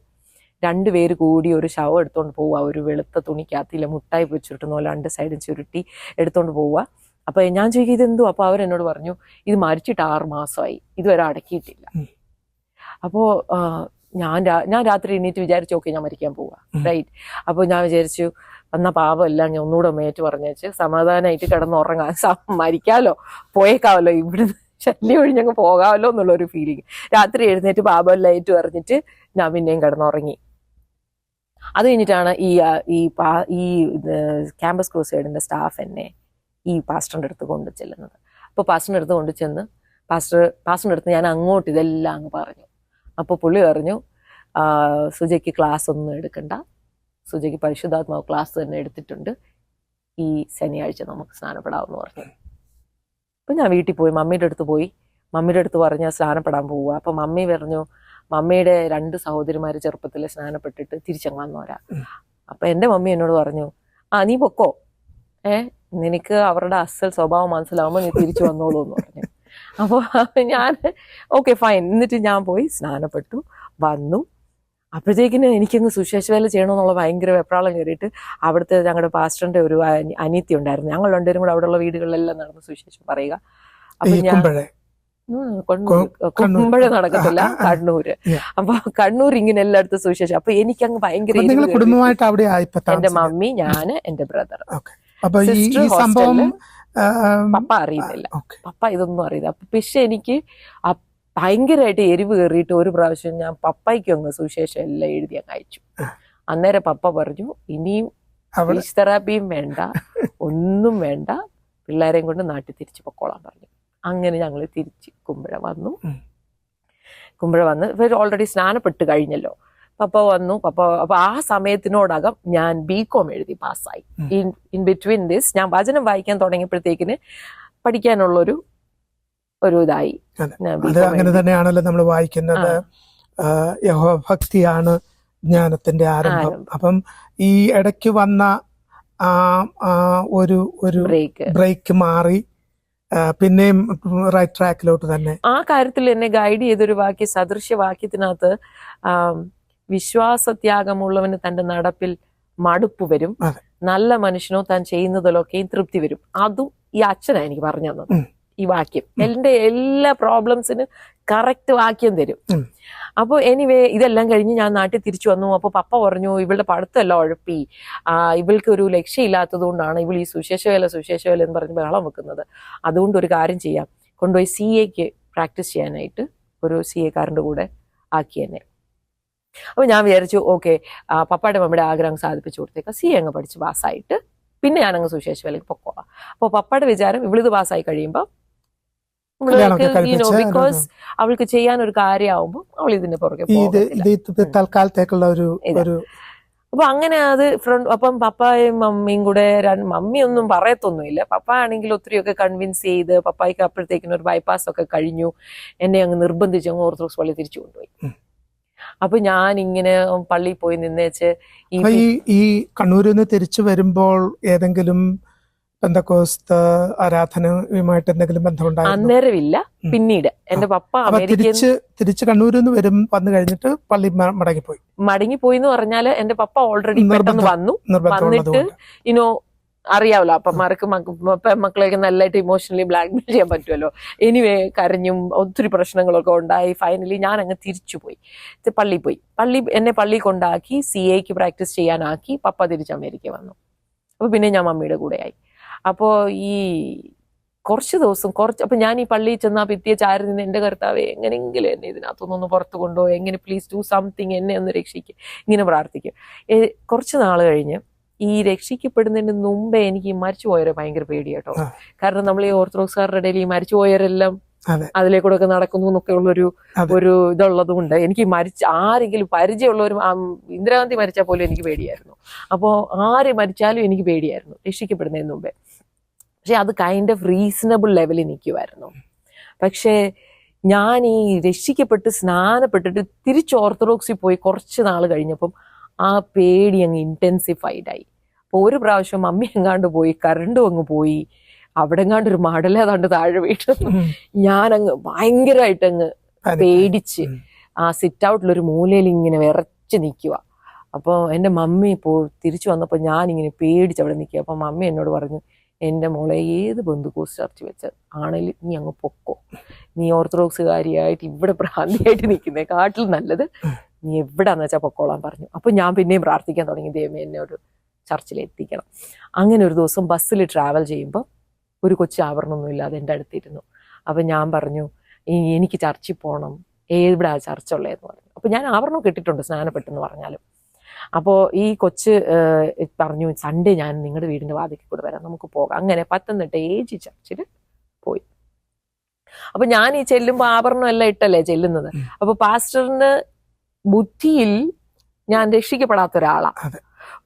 2 പേര് കൂടി ഒരു ശവം എടുത്തോണ്ട് പോവുക, ഒരു വെളുത്ത തുണിക്കകത്തില്ല മുട്ടായി വെച്ചിട്ടുന്ന പോലെ 2 സൈഡും ചുരുട്ടി എടുത്തോണ്ട് പോവുക. അപ്പൊ ഞാൻ ചോദിക്കും ഇതെന്തോ? അപ്പൊ അവരെന്നോട് പറഞ്ഞു ഇത് മരിച്ചിട്ട് 6 മാസമായി, ഇതുവരെ അടക്കിയിട്ടില്ല. അപ്പോ ഞാൻ രാത്രി എണീറ്റ് വിചാരിച്ചു ഓക്കെ ഞാൻ മരിക്കാൻ പോവാ, റൈറ്റ്. അപ്പൊ ഞാൻ വിചാരിച്ചു എന്നാ പാപമെല്ലാം ഞാൻ ഒന്നുകൂടെ മേറ്റ് പറഞ്ഞേച്ച് സമാധാനമായിട്ട് കിടന്നുറങ്ങാൻ, മരിക്കാലോ പോയേക്കാവല്ലോ, ഇവിടുന്ന് ശല്യം ഒഴിഞ്ഞങ്ങ് പോകാമല്ലോ എന്നുള്ളൊരു ഫീലിംഗ്. രാത്രി എഴുന്നേറ്റ് പാപമെല്ലാം ഏറ്റു പറഞ്ഞിട്ട് ഞാൻ പിന്നെയും കിടന്നുറങ്ങി. അത് കഴിഞ്ഞിട്ടാണ് ഈ ക്യാമ്പസ് ക്രൂസൈഡിന്റെ സ്റ്റാഫ് എന്നെ ഈ പാസ്റ്ററിന്റെ അടുത്ത് കൊണ്ടു ചെല്ലുന്നത്. അപ്പോൾ പാസ്റ്ററിന്റെ അടുത്ത് കൊണ്ടു ചെന്ന് പാസ്റ്ററിന്റെ അടുത്ത് ഞാൻ അങ്ങോട്ട് ഇതെല്ലാം അങ്ങ് പറഞ്ഞു. അപ്പോൾ പുള്ളി പറഞ്ഞു സുജയ്ക്ക് ക്ലാസ് ഒന്നും എടുക്കണ്ട, സുജയ്ക്ക് പരിശുദ്ധാത്മാവ് ക്ലാസ് തന്നെ എടുത്തിട്ടുണ്ട്, ഈ ശനിയാഴ്ച നമുക്ക് സ്നാനപ്പെടാമെന്ന് പറഞ്ഞു. അപ്പം ഞാൻ വീട്ടിൽ പോയി മമ്മീൻ്റെ അടുത്ത് പോയി, മമ്മിയുടെ അടുത്ത് പറഞ്ഞ സ്നാനപ്പെടാൻ പോവുക. അപ്പൊ മമ്മി പറഞ്ഞു, മമ്മിയുടെ 2 സഹോദരിമാര് ചെറുപ്പത്തിൽ സ്നാനപ്പെട്ടിട്ട് തിരിച്ചങ്ങ് വന്നോരാ. അപ്പൊ എന്റെ മമ്മി എന്നോട് പറഞ്ഞു, നീ പൊക്കോ, നിനക്ക് അവരുടെ അസൽ സ്വഭാവം മനസ്സിലാവുമ്പോ നീ തിരിച്ചു വന്നോളൂ എന്ന് പറഞ്ഞു. അപ്പൊ ഞാൻ ഓക്കെ ഫൈൻ. എന്നിട്ട് ഞാൻ പോയി സ്നാനപ്പെട്ടു വന്നു. അപ്പോഴത്തേക്കിന് എനിക്കങ്ങ് സുശേഷ വേല ചെയ്യണമെന്നുള്ള ഭയങ്കര വെപ്രാളം കയറിയിട്ട് അവിടുത്തെ ഞങ്ങളുടെ പാസ്റ്ററിന്റെ ഒരു അനിയത്തി ഉണ്ടായിരുന്നു. ഞങ്ങൾ രണ്ടുപേരും കൂടെ അവിടെയുള്ള വീടുകളിലെല്ലാം നടന്ന് സുശേഷം പറയുക. അപ്പൊ ഞാൻ കുമ്പഴ നടക്കത്തില്ല, കണ്ണൂര്. അപ്പൊ കണ്ണൂർ ഇങ്ങനെ എല്ലായിടത്തും സുശേഷം. അപ്പൊ എനിക്കങ്ങ് ഭയങ്കര എന്റെ മമ്മി, ഞാന്, എന്റെ ബ്രദർ, സിസ്റ്റർ ഹോസ്റ്റലില്. പപ്പ അറിയുന്നില്ല, പപ്പ ഇതൊന്നും അറിയില്ല. അപ്പൊ പക്ഷെ എനിക്ക് ഭയങ്കരമായിട്ട് എരിവ് കയറിയിട്ട് ഒരു പ്രാവശ്യം ഞാൻ പപ്പയ്ക്കും അങ്ങ് സുശേഷം എല്ലാം എഴുതി അങ്ങ് അയച്ചു. അന്നേരം പപ്പ പറഞ്ഞു, ഇനിയും സ്പീച്ച് തെറാപ്പിയും വേണ്ട, ഒന്നും വേണ്ട, പിള്ളേരെയും കൊണ്ട് നാട്ടിൽ തിരിച്ചു പൊക്കോളാൻ പറഞ്ഞു. അങ്ങനെ ഞങ്ങൾ തിരിച്ച് കുമ്പഴ വന്നു. ഇവർ ഓൾറെഡി സ്നാനപ്പെട്ട് കഴിഞ്ഞല്ലോ. പപ്പ വന്നു. അപ്പൊ ആ സമയത്തിനോടകം ഞാൻ BCom എഴുതി പാസ്സായി. ഇൻ ബിറ്റ്വീൻ ദിസ് ഞാൻ വചനം വായിക്കാൻ തുടങ്ങിയപ്പോഴത്തേക്കിന് പഠിക്കാനുള്ളൊരു ഇതായി. അങ്ങനെ തന്നെയാണല്ലോ നമ്മൾ വായിക്കുന്നത്, യഹോഭക്തിയാണ് ജ്ഞാനത്തിന്റെ ആരംഭം. അപ്പം ഈ ഇടയ്ക്ക് വന്ന ഒരു ബ്രേക്ക് മാറി പിന്നെയും റൈറ്റ് ട്രാക്കിലോട്ട് തന്നെ. ആ കാര്യത്തിൽ എന്നെ ഗൈഡ് ചെയ്തൊരു വാക്യ, സദൃശ്യവാക്യത്തിനകത്ത് വിശ്വാസത്യാഗമുള്ളവന് തന്റെ നടപ്പിൽ മടുപ്പ് വരും, നല്ല മനുഷ്യനോ താൻ ചെയ്യുന്നതിലൊക്കെയും തൃപ്തി വരും. അതും ഈ അച്ഛനാ എനിക്ക് പറഞ്ഞു തന്നത് ഈ വാക്യം. എന്റെ എല്ലാ പ്രോബ്ലംസിന് കറക്റ്റ് വാക്യം തരും. അപ്പൊ എനിവേ ഇതെല്ലാം കഴിഞ്ഞ് ഞാൻ നാട്ടിൽ തിരിച്ചു വന്നു. അപ്പൊ പപ്പ പറഞ്ഞു, ഇവളുടെ പഠിത്തമെല്ലാം ഉഴപ്പി, ഇവൾക്ക് ഒരു ലക്ഷ്യമില്ലാത്തത് കൊണ്ടാണ് ഇവൾ ഈ സുശേഷ വേല എന്ന് പറഞ്ഞ് ബഹളം വെക്കുന്നത്. അതുകൊണ്ട് ഒരു കാര്യം ചെയ്യാം, കൊണ്ടുപോയി CAക്ക് പ്രാക്ടീസ് ചെയ്യാനായിട്ട് ഒരു CA കാരന്റെ കൂടെ ആക്കി എന്നെ. അപ്പൊ ഞാൻ വിചാരിച്ചു, ഓക്കെ, പപ്പയുടെ മമ്മിയുടെ ആഗ്രഹം സാധിപ്പിച്ചു കൊടുത്തേക്കാം, CA അങ്ങ് പഠിച്ച് പാസ്സായിട്ട് പിന്നെ ഞാനങ്ങ് സുശേഷ വേലയ്ക്ക് പൊക്കോളാം. അപ്പൊ പപ്പയുടെ വിചാരം ഇവളിത് പാസ്സായി കഴിയുമ്പോൾ ബിക്കോസ് അവൾക്ക് ചെയ്യാൻ ഒരു കാര്യമാവുമ്പോ അവൾ ഇതിന്റെ പുറകെ തൽക്കാലത്തേക്കുള്ള ഒരു. അപ്പൊ അങ്ങനെ അത് അപ്പം പപ്പായും മമ്മിയും കൂടെ, മമ്മി ഒന്നും പറയത്തൊന്നുമില്ല. പപ്പ ആണെങ്കിൽ ഒത്തിരിയൊക്കെ കൺവിൻസ് ചെയ്ത്, പപ്പായ്ക്ക് അപ്പോഴത്തേക്കിനും ഒരു ബൈപ്പാസ് ഒക്കെ കഴിഞ്ഞു, എന്നെ അങ്ങ് നിർബന്ധിച്ച് അങ്ങ് ഓർത്തഡോക്സ് പള്ളി തിരിച്ചു കൊണ്ടുപോയി. അപ്പൊ ഞാൻ ഇങ്ങനെ പള്ളിയിൽ പോയി നിന്നേച്ച് ഈ കണ്ണൂരിൽ നിന്ന് തിരിച്ചു വരുമ്പോൾ ഏതെങ്കിലും പെന്തക്കോസ്ത് ആരാധനയുമായിട്ട് എന്തെങ്കിലും ബന്ധമുണ്ടായിരുന്നു? അന്നേരമില്ല. പിന്നീട് എന്റെ പപ്പ തിരിച്ച് കണ്ണൂരിൽ നിന്ന് വന്നു കഴിഞ്ഞിട്ട് പള്ളി മടങ്ങിപ്പോയി എന്ന് പറഞ്ഞാല് എന്റെ പപ്പ ഓൾറെഡി പെട്ടെന്ന് വന്നിട്ട് അറിയാവല്ലോ അപ്പന്മാർക്ക് മക്കളെയൊക്കെ നല്ലതായിട്ട് ഇമോഷണലി ബ്ലാക്ക്മെയിൽ ചെയ്യാൻ പറ്റുമല്ലോ. എനിവേ കരഞ്ഞും ഒത്തിരി പ്രശ്നങ്ങളൊക്കെ ഉണ്ടായി. ഫൈനലി ഞാൻ അങ്ങ് തിരിച്ചുപോയി, എന്നെ പള്ളി കൊണ്ടാക്കി CAക്ക് പ്രാക്ടീസ് ചെയ്യാനാക്കി. പപ്പ തിരിച്ച് അമേരിക്ക വന്നു. അപ്പൊ പിന്നെ ഞാൻ മമ്മിയുടെ കൂടെയായി. അപ്പോ ഈ കുറച്ച് ദിവസം അപ്പൊ ഞാൻ ഈ പള്ളിയിൽ ചെന്നാ പിറ്റിയ ചാരി നിന്ന്, എന്റെ കർത്താവെ എങ്ങനെയെങ്കിലും എന്നെ ഇതിനകത്തൊന്നൊന്ന് പുറത്തു കൊണ്ടുപോകും, എങ്ങനെ പ്ലീസ് ഡു സംതിങ്, എന്നെ ഒന്ന് രക്ഷിക്കും, ഇങ്ങനെ പ്രാർത്ഥിക്കും. കുറച്ച് നാൾ കഴിഞ്ഞ് ഈ രക്ഷിക്കപ്പെടുന്നതിന് മുമ്പേ എനിക്ക് ഈ മരിച്ചുപോയവരെ ഭയങ്കര പേടിയാട്ടോ. കാരണം നമ്മൾ ഈ ഓർത്തഡോക്സുകാരുടെ ഇടയിൽ ഈ മരിച്ചുപോയവരെല്ലാം അതിലേക്കൂടെ ഒക്കെ നടക്കുന്നു എന്നൊക്കെ ഉള്ളൊരു ഇതുള്ളത് കൊണ്ട് എനിക്ക് ആരെങ്കിലും പരിചയമുള്ളവരും, ഇന്ദിരാഗാന്ധി മരിച്ചാൽ പോലും എനിക്ക് പേടിയായിരുന്നു. അപ്പോൾ ആര് മരിച്ചാലും എനിക്ക് പേടിയായിരുന്നു രക്ഷിക്കപ്പെടുന്നതിന് മുമ്പേ. പക്ഷെ അത് കൈൻഡ് ഓഫ് റീസണബിൾ ലെവലിൽ നിൽക്കുമായിരുന്നു. പക്ഷേ ഞാൻ ഈ രക്ഷിക്കപ്പെട്ട് സ്നാനപ്പെട്ടിട്ട് തിരിച്ച് ഓർത്തഡോക്സിൽ പോയി കുറച്ച് നാൾ കഴിഞ്ഞപ്പം ആ പേടി അങ്ങ് ഇന്റൻസിഫൈഡ് ആയി. അപ്പൊ ഒരു പ്രാവശ്യം മമ്മി എങ്ങാണ്ട് പോയി, കറണ്ടും അങ്ങ് പോയി, അവിടെ എങ്ങാണ്ട് ഒരു മടലേതാണ്ട് താഴെ വീട്ടു. ഞാനങ്ങ് ഭയങ്കരമായിട്ട് അങ്ങ് പേടിച്ച് ആ സിറ്റ് ഔട്ടിലൊരു മൂലയിൽ ഇങ്ങനെ വിറച്ച് നിൽക്കുക. അപ്പോൾ എൻ്റെ മമ്മി തിരിച്ചു വന്നപ്പോൾ ഞാനിങ്ങനെ പേടിച്ച് അവിടെ നിൽക്കുക. അപ്പം മമ്മി എന്നോട് പറഞ്ഞു, എൻ്റെ മോളെ ഏത് ബന്ധുക്കോസ് ചർച്ച് വെച്ച് ആണെങ്കിലും നീ അങ്ങ് പൊക്കോ, നീ ഓർത്തഡോക്സുകാരിയായിട്ട് ഇവിടെ ഭ്രാന്തിയായിട്ട് നിൽക്കുന്നേ കാട്ടിൽ നല്ലത് നീ എവിടാന്ന് വെച്ചാൽ പൊക്കോളാൻ പറഞ്ഞു. അപ്പൊ ഞാൻ പിന്നെയും പ്രാർത്ഥിക്കാൻ തുടങ്ങി, ദൈവമേ എന്നെ ഒരു ചർച്ചിൽ എത്തിക്കണം. അങ്ങനെ ഒരു ദിവസം ബസ്സിൽ ട്രാവൽ ചെയ്യുമ്പോൾ ഒരു കൊച്ചു ആവരണമൊന്നും ഇല്ലാതെ എൻ്റെ അടുത്തിരുന്നു. അപ്പൊ ഞാൻ പറഞ്ഞു, എനിക്ക് ചർച്ചിൽ പോകണം, എവിടെ ചർച്ചുള്ളതെന്ന് പറഞ്ഞു. അപ്പൊ ഞാൻ ആവരണം കിട്ടിയിട്ടുണ്ട് സ്നാനപ്പെട്ടെന്ന് പറഞ്ഞാലും. അപ്പോൾ ഈ കൊച്ച് പറഞ്ഞു, സൺഡേ ഞാൻ നിങ്ങളുടെ വീടിന്റെ വാതിൽക്ക് കൂടെ വരാം, നമുക്ക് പോകാം. അങ്ങനെ പത്തനംതിട്ട AG ചർച്ചിൽ പോയി. അപ്പൊ ഞാൻ ഈ ചെല്ലുമ്പോൾ ആഭരണം എല്ലാം ഇട്ടല്ലേ ചെല്ലുന്നത്. അപ്പൊ പാസ്റ്ററിന് ബുദ്ധിയിൽ ഞാൻ രക്ഷിക്കപ്പെടാത്ത ഒരാളാണ്.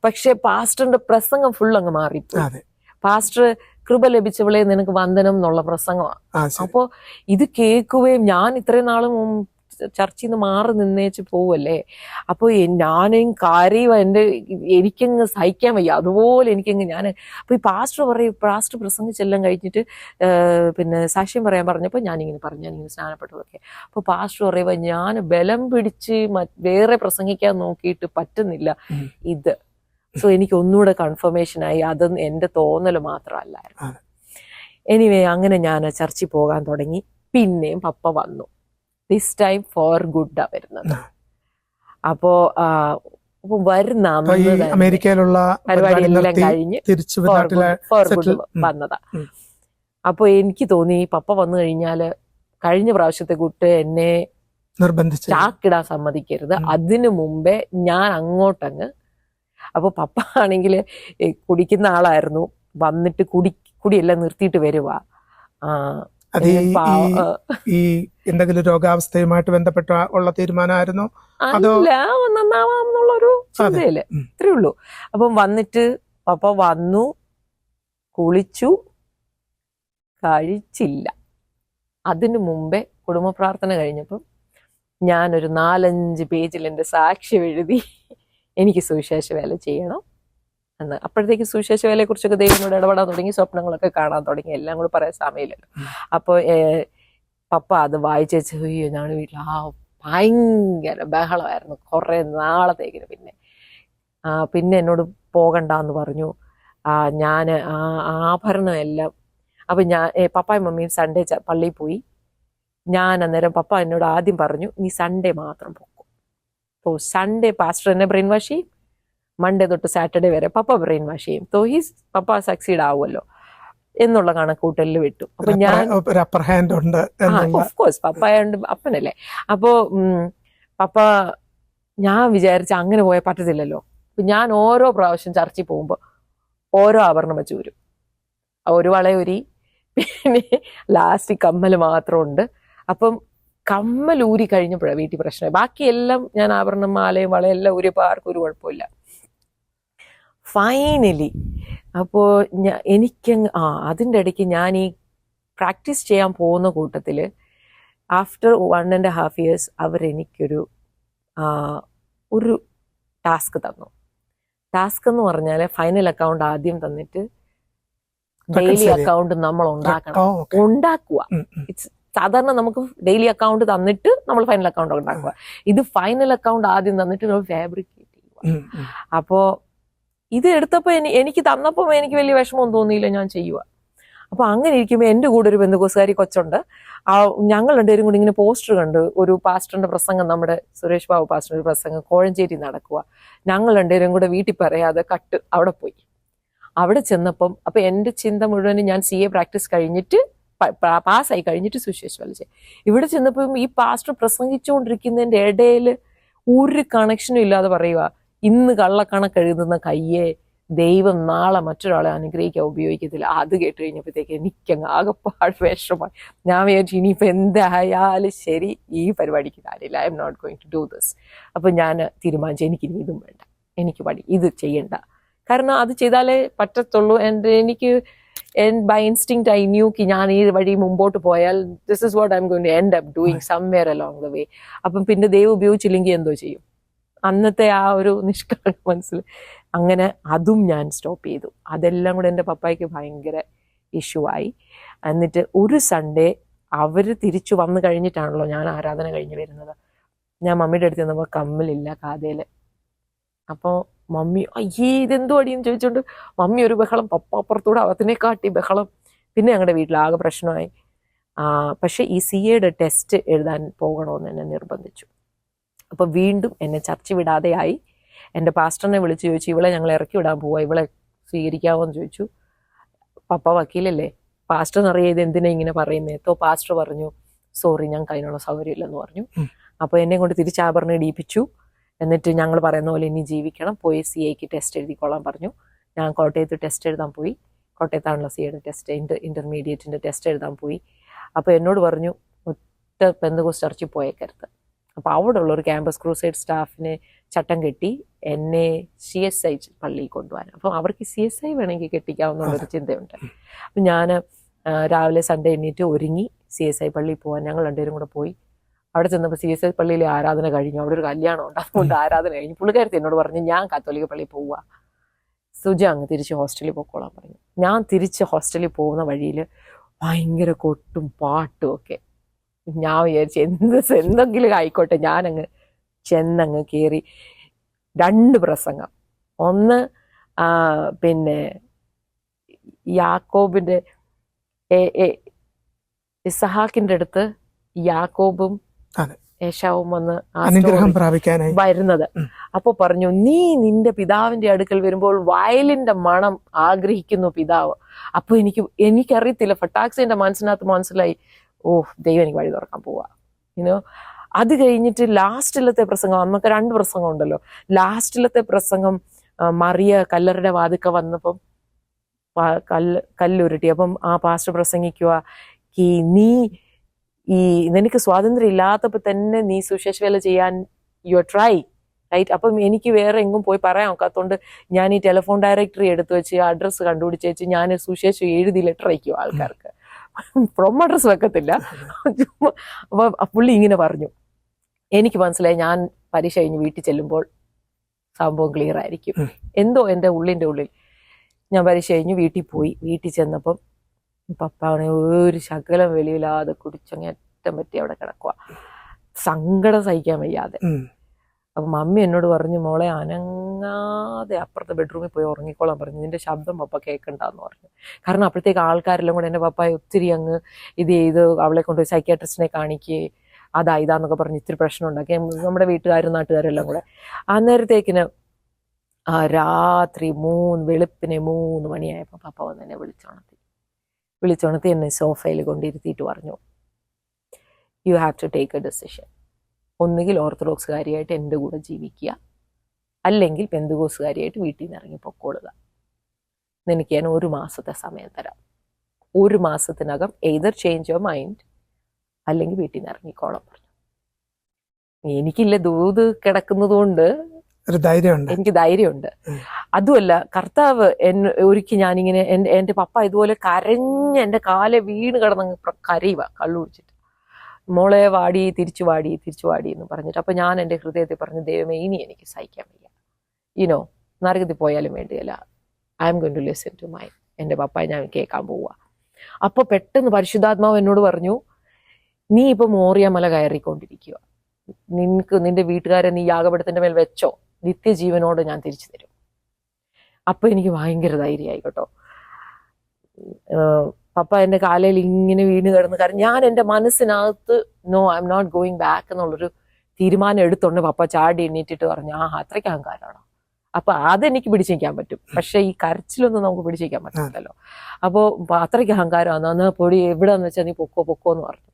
പക്ഷെ പാസ്റ്ററിന്റെ പ്രസംഗം ഫുൾ അങ്ങ് മാറിപ്പോയി. പാസ്റ്റർ കൃപ ലഭിച്ചവളെ നിനക്ക് വന്ദനം എന്നുള്ള പ്രസംഗമാണ്. ശരി. അപ്പോ ഇത് കേൾക്കുകയും ഞാൻ ഇത്രയും നാളും ചർച്ചിൽ നിന്ന് മാറി നിന്നേച്ച് പോവല്ലേ, അപ്പോൾ ഞാനും കാര്യം എനിക്കങ്ങ് സഹിക്കാൻ വയ്യ, അതുപോലെ എനിക്കങ്ങ് അപ്പൊ ഈ പാസ്റ്റർ പ്രസംഗിച്ചെല്ലാം കഴിഞ്ഞിട്ട് പിന്നെ സാക്ഷ്യം പറയാൻ പറഞ്ഞപ്പോൾ ഞാനിങ്ങനെ സ്നാനപ്പെട്ടതൊക്കെ. അപ്പൊ പാസ്റ്റർ പറയുക ഞാൻ ബലം പിടിച്ച് വേറെ പ്രസംഗിക്കാൻ നോക്കിയിട്ട് പറ്റുന്നില്ല ഇത്. സോ എനിക്ക് ഒന്നുകൂടെ കൺഫർമേഷനായി അത് എന്റെ തോന്നൽ മാത്രമല്ലായിരുന്നു. എനിവേ അങ്ങനെ ഞാൻ ചർച്ചിൽ പോകാൻ തുടങ്ങി. പിന്നെയും പപ്പ വന്നു. ദിസ് ടൈം ഫോർ ഗുഡാ വരുന്നത്. അപ്പോ വരുന്ന അമേരിക്കയിലുള്ള പരിപാടിയെല്ലാം കഴിഞ്ഞ് ഫോർ ഗുഡ് വന്നതാ. അപ്പൊ എനിക്ക് തോന്നി പപ്പ വന്നു കഴിഞ്ഞാല് കഴിഞ്ഞ പ്രാവശ്യത്തെ കൂട്ട് എന്നെ നിർബന്ധിച്ച് ചാക്കിടാൻ സമ്മതിക്കരുത്, അതിനു മുമ്പേ ഞാൻ അങ്ങോട്ടങ്ങ്. അപ്പൊ പപ്പ ആണെങ്കിൽ കുടിക്കുന്ന ആളായിരുന്നു. വന്നിട്ട് കുടിയെല്ലാം നിർത്തിയിട്ട് വരുക. അത് ഈ എന്തെങ്കിലും രോഗാവസ്ഥയുമായിട്ട് ബന്ധപ്പെട്ട ഉള്ള തീരുമാനമായിരുന്നോ അതോ നന്നാവാന്നുള്ളൊരു ചിന്തയില്? ഇത്രേ ഉള്ളൂ. അപ്പം വന്നിട്ട് പപ്പ വന്നു, കുളിച്ചു, കഴിച്ചില്ല. അതിനു മുമ്പേ കുടുംബ പ്രാർത്ഥന കഴിഞ്ഞപ്പം ഞാനൊരു 4-5 പേജിൽ എൻ്റെ സാക്ഷ്യം എഴുതി എനിക്ക് സുവിശേഷ വേല ചെയ്യണം എന്ന്. അപ്പോഴത്തേക്ക് സുവിശേഷ വേലയെ കുറിച്ചൊക്കെ ദൈവനോട് ഇടപെടാൻ തുടങ്ങി, സ്വപ്നങ്ങളൊക്കെ കാണാൻ തുടങ്ങി. എല്ലാം കൂടെ പറയാൻ സമയമില്ലല്ലോ. അപ്പോൾ പപ്പ അത് വായിച്ചു. അയ്യോ ഞാൻ വീട്ടിൽ ഭയങ്കര ബഹളമായിരുന്നു കുറേ നാളത്തേക്കിന്. പിന്നെ എന്നോട് പോകണ്ടെന്ന് പറഞ്ഞു. ഞാൻ ആഭരണം എല്ലാം. അപ്പം പപ്പായും മമ്മിയും സൺഡേ പള്ളിയിൽ പോയി. ഞാൻ അന്നേരം പപ്പ എന്നോട് ആദ്യം പറഞ്ഞു നീ സൺഡേ മാത്രം പോകും. അപ്പോൾ സൺഡേ പാസ്റ്റർ എന്നെ ബ്രെയിൻ വാഷ് ചെയ്യും, മൺഡേ തൊട്ട് സാറ്റർഡേ വരെ പപ്പ ബ്രെയിൻ വാഷ് ചെയ്യും. സോ പപ്പ സക്സീഡ് ആവുമല്ലോ എന്നുള്ള കണക്കൂട്ടലിൽ വിട്ടു. അപ്പൊ ഞാൻ ഓഫ് കോഴ്സ് പപ്പായോണ്ട് അപ്പനല്ലേ. അപ്പോ പപ്പ ഞാൻ വിചാരിച്ച അങ്ങനെ പോയാൽ പറ്റത്തില്ലല്ലോ. അപ്പൊ ഞാൻ ഓരോ പ്രാവശ്യം ചർച്ചിൽ പോകുമ്പോ ഓരോ ആഭരണം വെച്ച് വരും. ഒരു വളയൊരി, പിന്നെ ലാസ്റ്റ് കമ്മല് മാത്രമുണ്ട്. അപ്പം കമ്മൽ ഊരി കഴിഞ്ഞപ്പോഴാണ് വീട്ടിൽ പ്രശ്നമായി. ബാക്കിയെല്ലാം ഞാൻ ആഭരണം, മാലയും വളയെല്ലാം ഊരിയപ്പോൾ ആർക്കും ഒരു കുഴപ്പമില്ല. ഫൈനലി അപ്പോൾ എനിക്കങ്ങ് അതിൻ്റെ ഇടയ്ക്ക് ഞാൻ ഈ പ്രാക്ടീസ് ചെയ്യാൻ പോകുന്ന കൂട്ടത്തിൽ ആഫ്റ്റർ 1.5 years അവരെനിക്കൊരു ഒരു ടാസ്ക് തന്നു. ടാസ്ക് എന്ന് പറഞ്ഞാൽ ഫൈനൽ അക്കൗണ്ട് ആദ്യം തന്നിട്ട് ഡെയിലി അക്കൗണ്ട് നമ്മൾ ഉണ്ടാക്കുക. സാധാരണ നമുക്ക് ഡെയിലി അക്കൗണ്ട് തന്നിട്ട് നമ്മൾ ഫൈനൽ അക്കൗണ്ട് ഉണ്ടാക്കുക. ഇത് ഫൈനൽ അക്കൗണ്ട് ആദ്യം തന്നിട്ട് നമ്മൾ ഫാബ്രിക്കേറ്റ് ചെയ്യുക. അപ്പോ ഇത് എടുത്തപ്പോൾ എനിക്ക് തന്നപ്പോൾ എനിക്ക് വലിയ വിഷമമൊന്നും തോന്നിയില്ല, ഞാൻ ചെയ്യുക. അപ്പൊ അങ്ങനെ ഇരിക്കുമ്പോൾ എൻ്റെ കൂടെ ഒരു ബന്ധുക്കോസുകാരി കൊച്ചുണ്ട്. ഞങ്ങൾ രണ്ടുപേരും കൂടി ഇങ്ങനെ പോസ്റ്റർ കണ്ട് ഒരു പാസ്റ്ററിന്റെ പ്രസംഗം, നമ്മുടെ സുരേഷ് ബാബു പാസ്റ്ററിന്റെ പ്രസംഗം കോഴഞ്ചേരി നടക്കുക. ഞങ്ങൾ രണ്ടുപേരും കൂടെ വീട്ടിൽ പറയാതെ അവിടെ പോയി. അവിടെ ചെന്നപ്പം അപ്പൊ എൻ്റെ ചിന്ത മുഴുവനും ഞാൻ CA പ്രാക്ടീസ് കഴിഞ്ഞിട്ട് പാസ്സായി കഴിഞ്ഞിട്ട് സുവിശേഷ വേല ചെയ്യും. ഇവിടെ ചെന്നപ്പം ഈ പാസ്റ്റർ പ്രസംഗിച്ചുകൊണ്ടിരിക്കുന്നതിന്റെ ഇടയിൽ ഒരു കണക്ഷനും ഇല്ലാതെ പറയുക, ഇന്ന് കള്ളക്കണക്ക് എഴുതുന്ന കയ്യെ ദൈവം നാളെ മറ്റൊരാളെ അനുഗ്രഹിക്കാൻ ഉപയോഗിക്കത്തില്ല. അത് കേട്ട് കഴിഞ്ഞപ്പോഴത്തേക്ക് എനിക്കങ്ങ് ആകെപ്പാട് വിഷമമായി. ഞാൻ വിചാരിച്ചു ഇനിയിപ്പോ എന്തായാലും ശരി, ഈ പരിപാടിക്ക് കാര്യമില്ല, I am not going to do this. അപ്പൊ ഞാൻ തീരുമാനിച്ചു എനിക്കിനി ഇതും വേണ്ട, എനിക്ക് ഇത് ചെയ്യണ്ട. കാരണം അത് ചെയ്താലേ പറ്റത്തുള്ളൂ. എനിക്ക് ബൈ ഇൻസ്റ്റിങ്ക്റ്റ് ഐ ന്യൂ ഞാൻ ഈ വഴി മുമ്പോട്ട് പോയാൽ this is what I am going to end up doing somewhere along the way. അപ്പം പിന്നെ ദൈവം ഉപയോഗിച്ചില്ലെങ്കിൽ എന്തോ ചെയ്യും? അന്നത്തെ ആ ഒരു നിഷ്കളങ്ക മനസ്സിൽ അങ്ങനെ അതും ഞാൻ സ്റ്റോപ്പ് ചെയ്തു. അതെല്ലാം കൂടെ എൻ്റെ പപ്പായ്ക്ക് ഭയങ്കര ഇഷ്യൂ ആയി. എന്നിട്ട് ഒരു സൺഡേ അവർ തിരിച്ചു വന്നു കഴിഞ്ഞിട്ടാണല്ലോ ഞാൻ ആരാധന കഴിഞ്ഞ് വരുന്നത്. ഞാൻ മമ്മിയുടെ അടുത്ത് ചെന്നപ്പോൾ കമ്മലില്ല കാതേല്. അപ്പോൾ മമ്മി ഇതെന്തോ അടിയെന്ന് ചോദിച്ചോണ്ട് മമ്മി ഒരു ബഹളം, പപ്പ അപ്പുറത്തൂടെ അവത്തിനെ കാട്ടി ബഹളം. പിന്നെ ഞങ്ങളുടെ വീട്ടിലാകെ പ്രശ്നമായി. പക്ഷെ ഈ CAയുടെ ടെസ്റ്റ് എഴുതാൻ പോകണമെന്ന് എന്നെ നിർബന്ധിച്ചു. അപ്പൊ വീണ്ടും എന്നെ ചർച്ച വിടാതെയായി. എൻ്റെ പാസ്റ്ററിനെ വിളിച്ച് ചോദിച്ചു, ഇവളെ ഞങ്ങൾ ഇറക്കി വിടാൻ പോവാ, ഇവളെ സ്വീകരിക്കാവോ എന്ന് ചോദിച്ചു. പപ്പ വക്കീലല്ലേ, പാസ്റ്ററിനറിയാം ഇത് എന്തിനാ ഇങ്ങനെ പറയുന്നേത്തോ. പാസ്റ്റർ പറഞ്ഞു സോറി ഞങ്ങൾക്ക് അതിനുള്ള സൗകര്യം ഇല്ലെന്ന് പറഞ്ഞു. അപ്പൊ എന്നെ കൊണ്ട് തിരിച്ചാഭരണം ഇടിയിപ്പിച്ചു. എന്നിട്ട് ഞങ്ങൾ പറയുന്ന പോലെ ഇനി ജീവിക്കണം, പോയി CAക്ക് ടെസ്റ്റ് എഴുതിക്കൊള്ളാൻ പറഞ്ഞു. ഞാൻ കോട്ടയത്ത് ടെസ്റ്റ് എഴുതാൻ പോയി. കോട്ടയത്താണല്ലോ CAയുടെ ടെസ്റ്റ്, ഇന്റർമീഡിയറ്റിന്റെ ടെസ്റ്റ് എഴുതാൻ പോയി. അപ്പോൾ എന്നോട് പറഞ്ഞു ഒറ്റ പെന്തക്കോസ്ത് ചർച്ചിൽ പോയേക്കരുത്. അപ്പോൾ അവിടെ ഉള്ള ഒരു ക്യാമ്പസ് ക്രൂസൈഡ് സ്റ്റാഫിനെ ചട്ടം കെട്ടി എന്നെ CSI പള്ളിയിൽ കൊണ്ടുപോകാൻ. അപ്പം അവർക്ക് CSI വേണമെങ്കിൽ കെട്ടിക്കാവുന്നുള്ളൊരു ചിന്തയുണ്ട്. അപ്പം ഞാൻ രാവിലെ സൺഡേ എണ്ണീറ്റ് ഒരുങ്ങി CSI പള്ളിയിൽ പോകാൻ ഞങ്ങൾ രണ്ടുപേരും കൂടെ പോയി. അവിടെ ചെന്നപ്പോൾ CSI പള്ളിയിലെ ആരാധന കഴിഞ്ഞു. അവിടെ ഒരു കല്യാണം ഉണ്ട്, അതുകൊണ്ട് ആരാധന കഴിഞ്ഞു. പുള്ളിക്കാരത്തി എന്നോട് പറഞ്ഞു ഞാൻ കത്തോലിക്ക പള്ളിയിൽ പോവുക, സുജ അങ്ങ് തിരിച്ച് ഹോസ്റ്റലിൽ പോയിക്കോളാൻ പറഞ്ഞു. ഞാൻ തിരിച്ച് ഹോസ്റ്റലിൽ പോകുന്ന വഴിയിൽ ഭയങ്കര കൊട്ടും പാട്ടും ഒക്കെ. ഞാൻ വിചാരിച്ചു എന്തെങ്കിലും ആയിക്കോട്ടെ, ഞാനങ്ങ് ചെന്നങ്ങ് കയറി. 2 പ്രസംഗം. ഒന്ന് പിന്നെ യാക്കോബിന്റെ ഇസഹാക്കിന്റെ അടുത്ത് യാക്കോബും ഏശാവും വന്ന് അനുഗ്രഹം പ്രാപിക്കാനായി വരുന്നത്. അപ്പൊ പറഞ്ഞു, നീ നിന്റെ പിതാവിന്റെ അടുക്കൽ വരുമ്പോൾ വയലിന്റെ മണം ആഗ്രഹിക്കുന്നു പിതാവ്. അപ്പൊ എനിക്കറിയത്തില്ല, ഫട്ടാക്സിന്റെ മനസ്സിലായി, ദൈവം എനിക്ക് വഴി തുറക്കാൻ പോവാ. അത് കഴിഞ്ഞിട്ട് ലാസ്റ്റിലത്തെ പ്രസംഗം, അന്നൊക്കെ 2 പ്രസംഗം ഉണ്ടല്ലോ. ലാസ്റ്റിലത്തെ പ്രസംഗം മറിയ കല്ലറുടെ വാതിക്ക വന്നപ്പം കല്ലുരുട്ടി. അപ്പം ആ പാസ്റ്റർ പ്രസംഗിക്കുക, നിനക്ക് സ്വാതന്ത്ര്യം ഇല്ലാത്തപ്പോ തന്നെ നീ സുശേഷ വേല ചെയ്യാൻ യു ട്രൈ റൈറ്റ്. അപ്പം എനിക്ക് വേറെ എങ്ങും പോയി പറയാൻ ഒക്കാത്തോണ്ട് ഞാൻ ഈ ടെലിഫോൺ ഡയറക്ടറി എടുത്തു വെച്ച് അഡ്രസ്സ് കണ്ടുപിടിച്ച് വെച്ച് ഞാൻ സുശേഷം എഴുതി ലെറ്റർ അയക്കും ആൾക്കാർക്ക്. ഫ്രം അഡ്രസ് വെക്കത്തില്ല. അപ്പൊ പുള്ളി ഇങ്ങനെ പറഞ്ഞു, എനിക്ക് മനസ്സിലായി ഞാൻ പരീക്ഷ കഴിഞ്ഞ് വീട്ടിൽ ചെല്ലുമ്പോൾ സംഭവം ക്ലിയർ ആയിരിക്കും. എന്തോ എൻ്റെ ഉള്ളിൻ്റെ ഉള്ളിൽ. ഞാൻ പരീക്ഷ കഴിഞ്ഞ് വീട്ടിൽ പോയി. വീട്ടിൽ ചെന്നപ്പം പപ്പാവണെ ഒരു ശകലം വെളിയില്ലാതെ കുടിച്ചങ്ങേറ്റം പറ്റി അവിടെ കിടക്കുക, സങ്കടം സഹിക്കാൻ വയ്യാതെ. അപ്പൊ മമ്മി എന്നോട് പറഞ്ഞു, മോളെ അനങ്ങാതെ അപ്പുറത്തെ ബെഡ്റൂമിൽ പോയി ഉറങ്ങിക്കോളാൻ പറഞ്ഞു, നിന്റെ ശബ്ദം പപ്പ കേൾക്കണ്ടെന്ന് പറഞ്ഞു. കാരണം അപ്പോഴത്തേക്ക് ആൾക്കാരെല്ലാം കൂടെ എൻ്റെ പപ്പായെ ഒത്തിരി അങ്ങ് ഇത് ചെയ്ത് അവളെ കൊണ്ടുപോയി സൈക്യാട്രിസ്റ്റിനെ കാണിക്കുകയെ ഇതാന്നൊക്കെ പറഞ്ഞ് ഇത്തിരി പ്രശ്നം ഉണ്ടാക്കി നമ്മുടെ വീട്ടുകാരും നാട്ടുകാരെല്ലാം കൂടെ. അന്നേരത്തേക്കിന് രാത്രി വെളുപ്പിനെ 3 മണിയായപ്പോൾ പപ്പ വന്ന് എന്നെ വിളിച്ചുണർത്തി എന്നെ സോഫയിൽ കൊണ്ടിരുത്തിയിട്ട് പറഞ്ഞു, you have to take a decision. ഒന്നുകിൽ ഓർത്തഡോക്സുകാരിയായിട്ട് എൻ്റെ കൂടെ ജീവിക്കുക, അല്ലെങ്കിൽ പെന്തകോസുകാരിയായിട്ട് വീട്ടിൽ നിന്ന് ഇറങ്ങി പൊക്കോളുക. നിനക്ക് ഞാൻ 1 മാസത്തെ സമയം തരാം. 1 മാസത്തിനകം എയ്തർ ചേഞ്ച് യുവർ മൈൻഡ് അല്ലെങ്കിൽ വീട്ടിൽ നിന്ന് ഇറങ്ങിക്കോളാം പറഞ്ഞു. എനിക്കില്ല ദൂത് കിടക്കുന്നത് കൊണ്ട് എനിക്ക് ധൈര്യമുണ്ട്. അതുമല്ല, കർത്താവ് ഒരിക്കൽ ഞാനിങ്ങനെ എൻ്റെ പപ്പ ഇതുപോലെ കരഞ്ഞ് എൻ്റെ കാലെ വീണ് കിടന്നങ്ങ് കരയുക, കള്ളു കുടിച്ചിട്ട്, മോളെ വാടി തിരിച്ചു വാടി എന്ന് പറഞ്ഞിട്ട്. അപ്പൊ ഞാൻ എൻ്റെ ഹൃദയത്തിൽ പറഞ്ഞു, ദൈവമേ ഇനി എനിക്ക് സഹിക്കാൻ വയ്യ, നരകത്തിൽ പോയാലും വേണ്ടിയല്ല, I am going to listen to my, എൻ്റെ പപ്പായെ ഞാൻ കേൾക്കാൻ പോവുക. അപ്പൊ പെട്ടെന്ന് പരിശുദ്ധാത്മാവ് എന്നോട് പറഞ്ഞു, നീ ഇപ്പൊ മോറിയ മല കയറിക്കൊണ്ടിരിക്കുക, നിന്റെ വീട്ടുകാരെ നീ യാഗപീഠത്തിന്റെ മേൽ വെച്ചോ, നിത്യജീവനോട് ഞാൻ തിരിച്ചു തരും. അപ്പൊ എനിക്ക് ഭയങ്കര ധൈര്യമായി കേട്ടോ. പപ്പ എൻ്റെ കാലയിൽ ഇങ്ങനെ വീണ് കിടന്ന് കാരണം ഞാൻ എൻ്റെ മനസ്സിനകത്ത് no I am not going back എന്നുള്ളൊരു തീരുമാനം എടുത്തോണ്ട് പപ്പ ചാടി എണ്ണീറ്റിട്ട് പറഞ്ഞു, അത്രയ്ക്ക് അഹങ്കാരമാണോ? അപ്പൊ അതെനിക്ക് പിടിച്ചിരിക്കാൻ പറ്റും, പക്ഷെ ഈ കരച്ചിലൊന്നും നമുക്ക് പിടിച്ചിരിക്കാൻ പറ്റില്ലല്ലോ. അപ്പോൾ അത്രയ്ക്ക് അഹങ്കാരമാണ്. അന്ന് പൊടി എവിടെന്ന് വെച്ചാൽ നീ പൊക്കോ എന്ന് പറഞ്ഞു.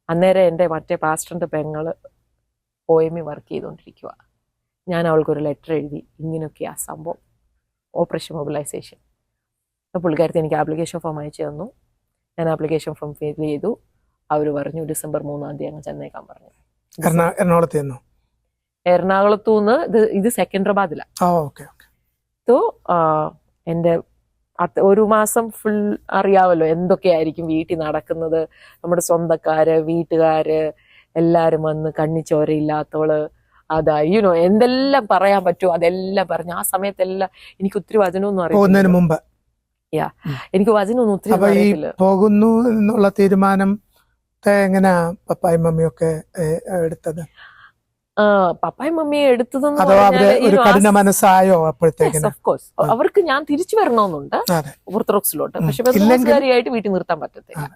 അന്നേരം എൻ്റെ മറ്റേ പാസ്റ്ററിന്റെ പെങ്ങള് OME വർക്ക് ചെയ്തുകൊണ്ടിരിക്കുക. ഞാൻ അവൾക്കൊരു ലെറ്റർ എഴുതി, ഇങ്ങനെയൊക്കെയാ സംഭവം, ഓപ്പറേഷൻ മൊബിലൈസേഷൻ. അപ്പോൾ പുള്ളിക്കാരത്തി എനിക്ക് ആപ്ലിക്കേഷൻ ഫോം അയച്ചു തന്നു. ഞാൻ ആപ്ലിക്കേഷൻ ഫോം ഫിൽ ചെയ്തു. അവർ പറഞ്ഞു ഡിസംബർ 3-ാം തീയതി അങ്ങ് ചെന്നേക്കാൻ പറഞ്ഞു. എറണാകുളത്തു നിന്ന് ഇത് സെക്കൻഡറാബാദിലാണ്. എൻ്റെ 1 മാസം ഫുൾ അറിയാമല്ലോ എന്തൊക്കെയായിരിക്കും വീട്ടിൽ നടക്കുന്നത്. നമ്മുടെ സ്വന്തക്കാര്, വീട്ടുകാര് എല്ലാരും വന്ന് കണ്ണിച്ചോരയില്ലാത്തവള്, എന്തെല്ലാം പറയാൻ പറ്റുമോ അതെല്ലാം പറഞ്ഞു. ആ സമയത്തെല്ലാം എനിക്ക് ഒത്തിരി വചനമൊന്നും അറിയില്ല. മുമ്പ് എനിക്ക് വചനമൊന്നും ഒത്തിരി അറിയില്ല. പോകുന്നു എന്നുള്ള തീരുമാനം എങ്ങനെയാ പപ്പായും മമ്മിയൊക്കെ എടുത്തത്? പപ്പായും മമ്മിയെ എടുത്തതെന്ന് മനസ്സായോ അപ്പോഴത്തേക്ക്? അവർക്ക് ഞാൻ തിരിച്ചു വരണമെന്നുണ്ട് ഓർത്തഡോക്സിലോട്ട്, പക്ഷെ പെന്തക്കോസ്തുകാരിയായിട്ട് വീട്ടിൽ നിർത്താൻ പറ്റത്തില്ല.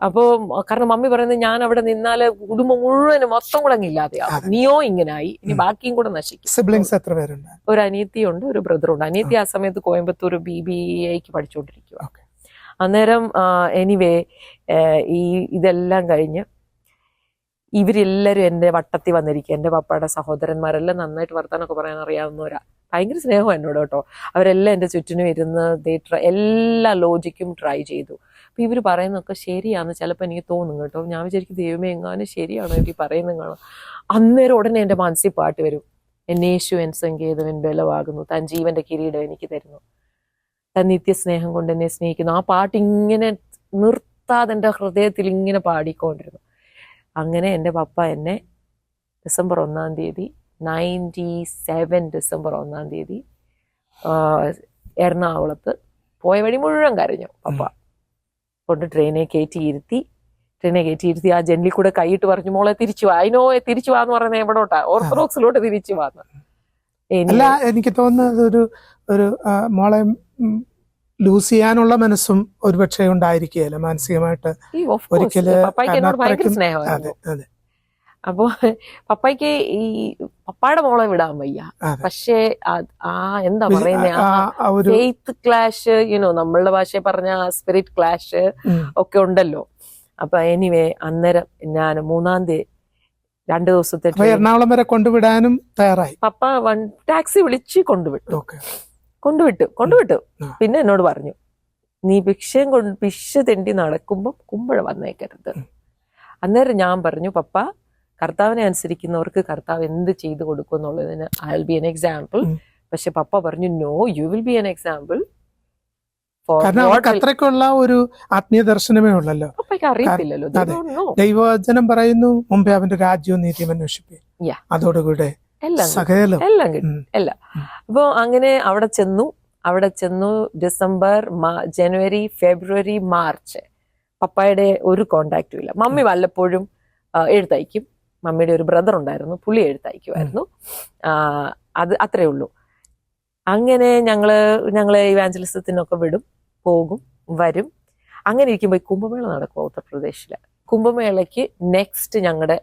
അപ്പോ കാരണം മമ്മി പറയുന്നത് ഞാൻ അവിടെ നിന്നാല് കുടുംബം മുഴുവനും മൊത്തം കൂടെ അങ്ങ് ഇല്ലാതെയാവും, നീയോ ഇങ്ങനായി, ഇനി ബാക്കിയും കൂടെ നശിക്കും. സിബ്ലിങ്സ് എത്ര പേരുണ്ട്? ഒരു അനിയത്തിയുണ്ട്, ഒരു ബ്രദറുണ്ട്. അനിയത്തി ആ സമയത്ത് കോയമ്പത്തൂർ BBAക്ക് പഠിച്ചുകൊണ്ടിരിക്കുക. അന്നേരം എനിവേ ഇതെല്ലാം കഴിഞ്ഞ് ഇവരെല്ലാരും എൻ്റെ വട്ടത്തിൽ വന്നിരിക്കുക. എൻ്റെ പപ്പയുടെ സഹോദരന്മാരെല്ലാം നന്നായിട്ട് വർത്താനൊക്കെ പറയാൻ അറിയാവുന്നവരാ, ഭയങ്കര സ്നേഹം എന്നോട് കേട്ടോ. അവരെല്ലാം എൻ്റെ ചുറ്റിനും ഇരുന്ന് എല്ലാ ലോജിക്കും ട്രൈ ചെയ്തു. അപ്പൊ ഇവര് പറയുന്നതൊക്കെ ശരിയാന്ന് ചിലപ്പോൾ എനിക്ക് തോന്നും കേട്ടോ. ഞാൻ വിചാരിക്കും ദൈവമേ എങ്ങാനും ശരിയാണോ ഇവർ പറയുന്നത് കാണാം. അന്നേരം ഉടനെ എൻ്റെ മനസ്സിൽ പാട്ട് വരും, എന്നേശു എൻ സങ്കേതം എൻ ബലമാകുന്നു, താൻ ജീവന്റെ കിരീടം എനിക്ക് തരുന്നു, താൻ നിത്യസ്നേഹം കൊണ്ട് എന്നെ സ്നേഹിക്കുന്നു. ആ പാട്ട് ഇങ്ങനെ നിർത്താതെ എൻ്റെ ഹൃദയത്തിൽ ഇങ്ങനെ പാടിക്കൊണ്ടിരുന്നു. അങ്ങനെ എൻ്റെ പപ്പ എന്നെ ഡിസംബർ 1-ാം തീയതി 97 ഡിസംബർ 1-ാം തീയതി എറണാകുളത്ത് പോയ വഴി മുഴുവൻ കരഞ്ഞു. പപ്പ കൊണ്ട് ട്രെയിനെ കയറ്റിയിരുത്തി ആ ജനലിൽ കൂടെ കൈയിട്ട് പറഞ്ഞു, മോളെ തിരിച്ചു വാ, തിരിച്ചു വാന്ന് പറയുന്നത് എവിടോട്ടാ, ഓർത്തഡോക്സിലോട്ട് തിരിച്ചു വാന്ന്. അല്ല, എനിക്ക് തോന്നുന്നത് ഒരു മോളെ ലൂസ് ചെയ്യാനുള്ള മനസ്സും ഒരുപക്ഷെ ഉണ്ടായിരിക്കുകയല്ല മാനസികമായിട്ട്. പപ്പായ്ക്ക് എന്നോട് ഭയങ്കര സ്നേഹമായിരുന്നു. അപ്പൊ പപ്പായ്ക്ക് ഈ പപ്പായുടെ മോളെ വിടാൻ വയ്യ. പക്ഷേ എന്താ പറയുന്നത്, ഫെയ്ത്ത് ക്ലാഷ്, നമ്മളുടെ ഭാഷയിൽ പറഞ്ഞ സ്പിരിറ്റ് ക്ലാഷ് ഒക്കെ ഉണ്ടല്ലോ. അപ്പൊ എനിവേ അന്നേരം ഞാൻ 3-ാം തീയതി 2 ദിവസത്തെ എറണാകുളം വരെ കൊണ്ടുവിടാനും തയ്യാറായി. പപ്പ ടാക്സി വിളിച്ച് കൊണ്ടുവിട്ടു. പിന്നെ എന്നോട് പറഞ്ഞു, നീ ഭിക്ഷ തെണ്ടി നടക്കുമ്പോ കുമ്പഴ വന്നേക്കരുത്. അന്നേരം ഞാൻ പറഞ്ഞു, പപ്പ കർത്താവിനെ അനുസരിക്കുന്നവർക്ക് കർത്താവ് എന്ത് ചെയ്തു കൊടുക്കും എന്നുള്ളതിന് I will be an example. പക്ഷെ പപ്പ പറഞ്ഞു, no, you will be an example. കാരണം അവർക്ക് അത്രയ്ക്കുള്ള ഒരു ആത്മീയ ദർശനമേ ഉള്ളല്ലോ. പപ്പയ്ക്ക് അറിയത്തില്ലല്ലോ. ദൈവവചനം പറയുന്നു, മുമ്പേ അവന്റെ രാജ്യവും നീതിയും അന്വേഷിപ്പേ, അതോടുകൂടെ എല്ലാം കിട്ടും. എല്ലാം. അപ്പൊ അങ്ങനെ അവിടെ ചെന്നു ഡിസംബർ, ജനുവരി, ഫെബ്രുവരി, മാർച്ച് പപ്പായുടെ ഒരു കോണ്ടാക്റ്റും ഇല്ല. മമ്മി വല്ലപ്പോഴും എഴുത്തയക്കും. മമ്മിയുടെ ഒരു ബ്രദർ ഉണ്ടായിരുന്നു, പുള്ളി എഴുത്തയക്കുമായിരുന്നു. അത് അത്രേ ഉള്ളൂ. അങ്ങനെ ഞങ്ങള് ഇവാഞ്ചലിസത്തിനൊക്കെ വിടും, പോകും, വരും. അങ്ങനെ ഇരിക്കുമ്പോൾ കുംഭമേള നടക്കും ഉത്തർപ്രദേശില്. കുംഭമേളയ്ക്ക് നെക്സ്റ്റ് ഞങ്ങളുടെ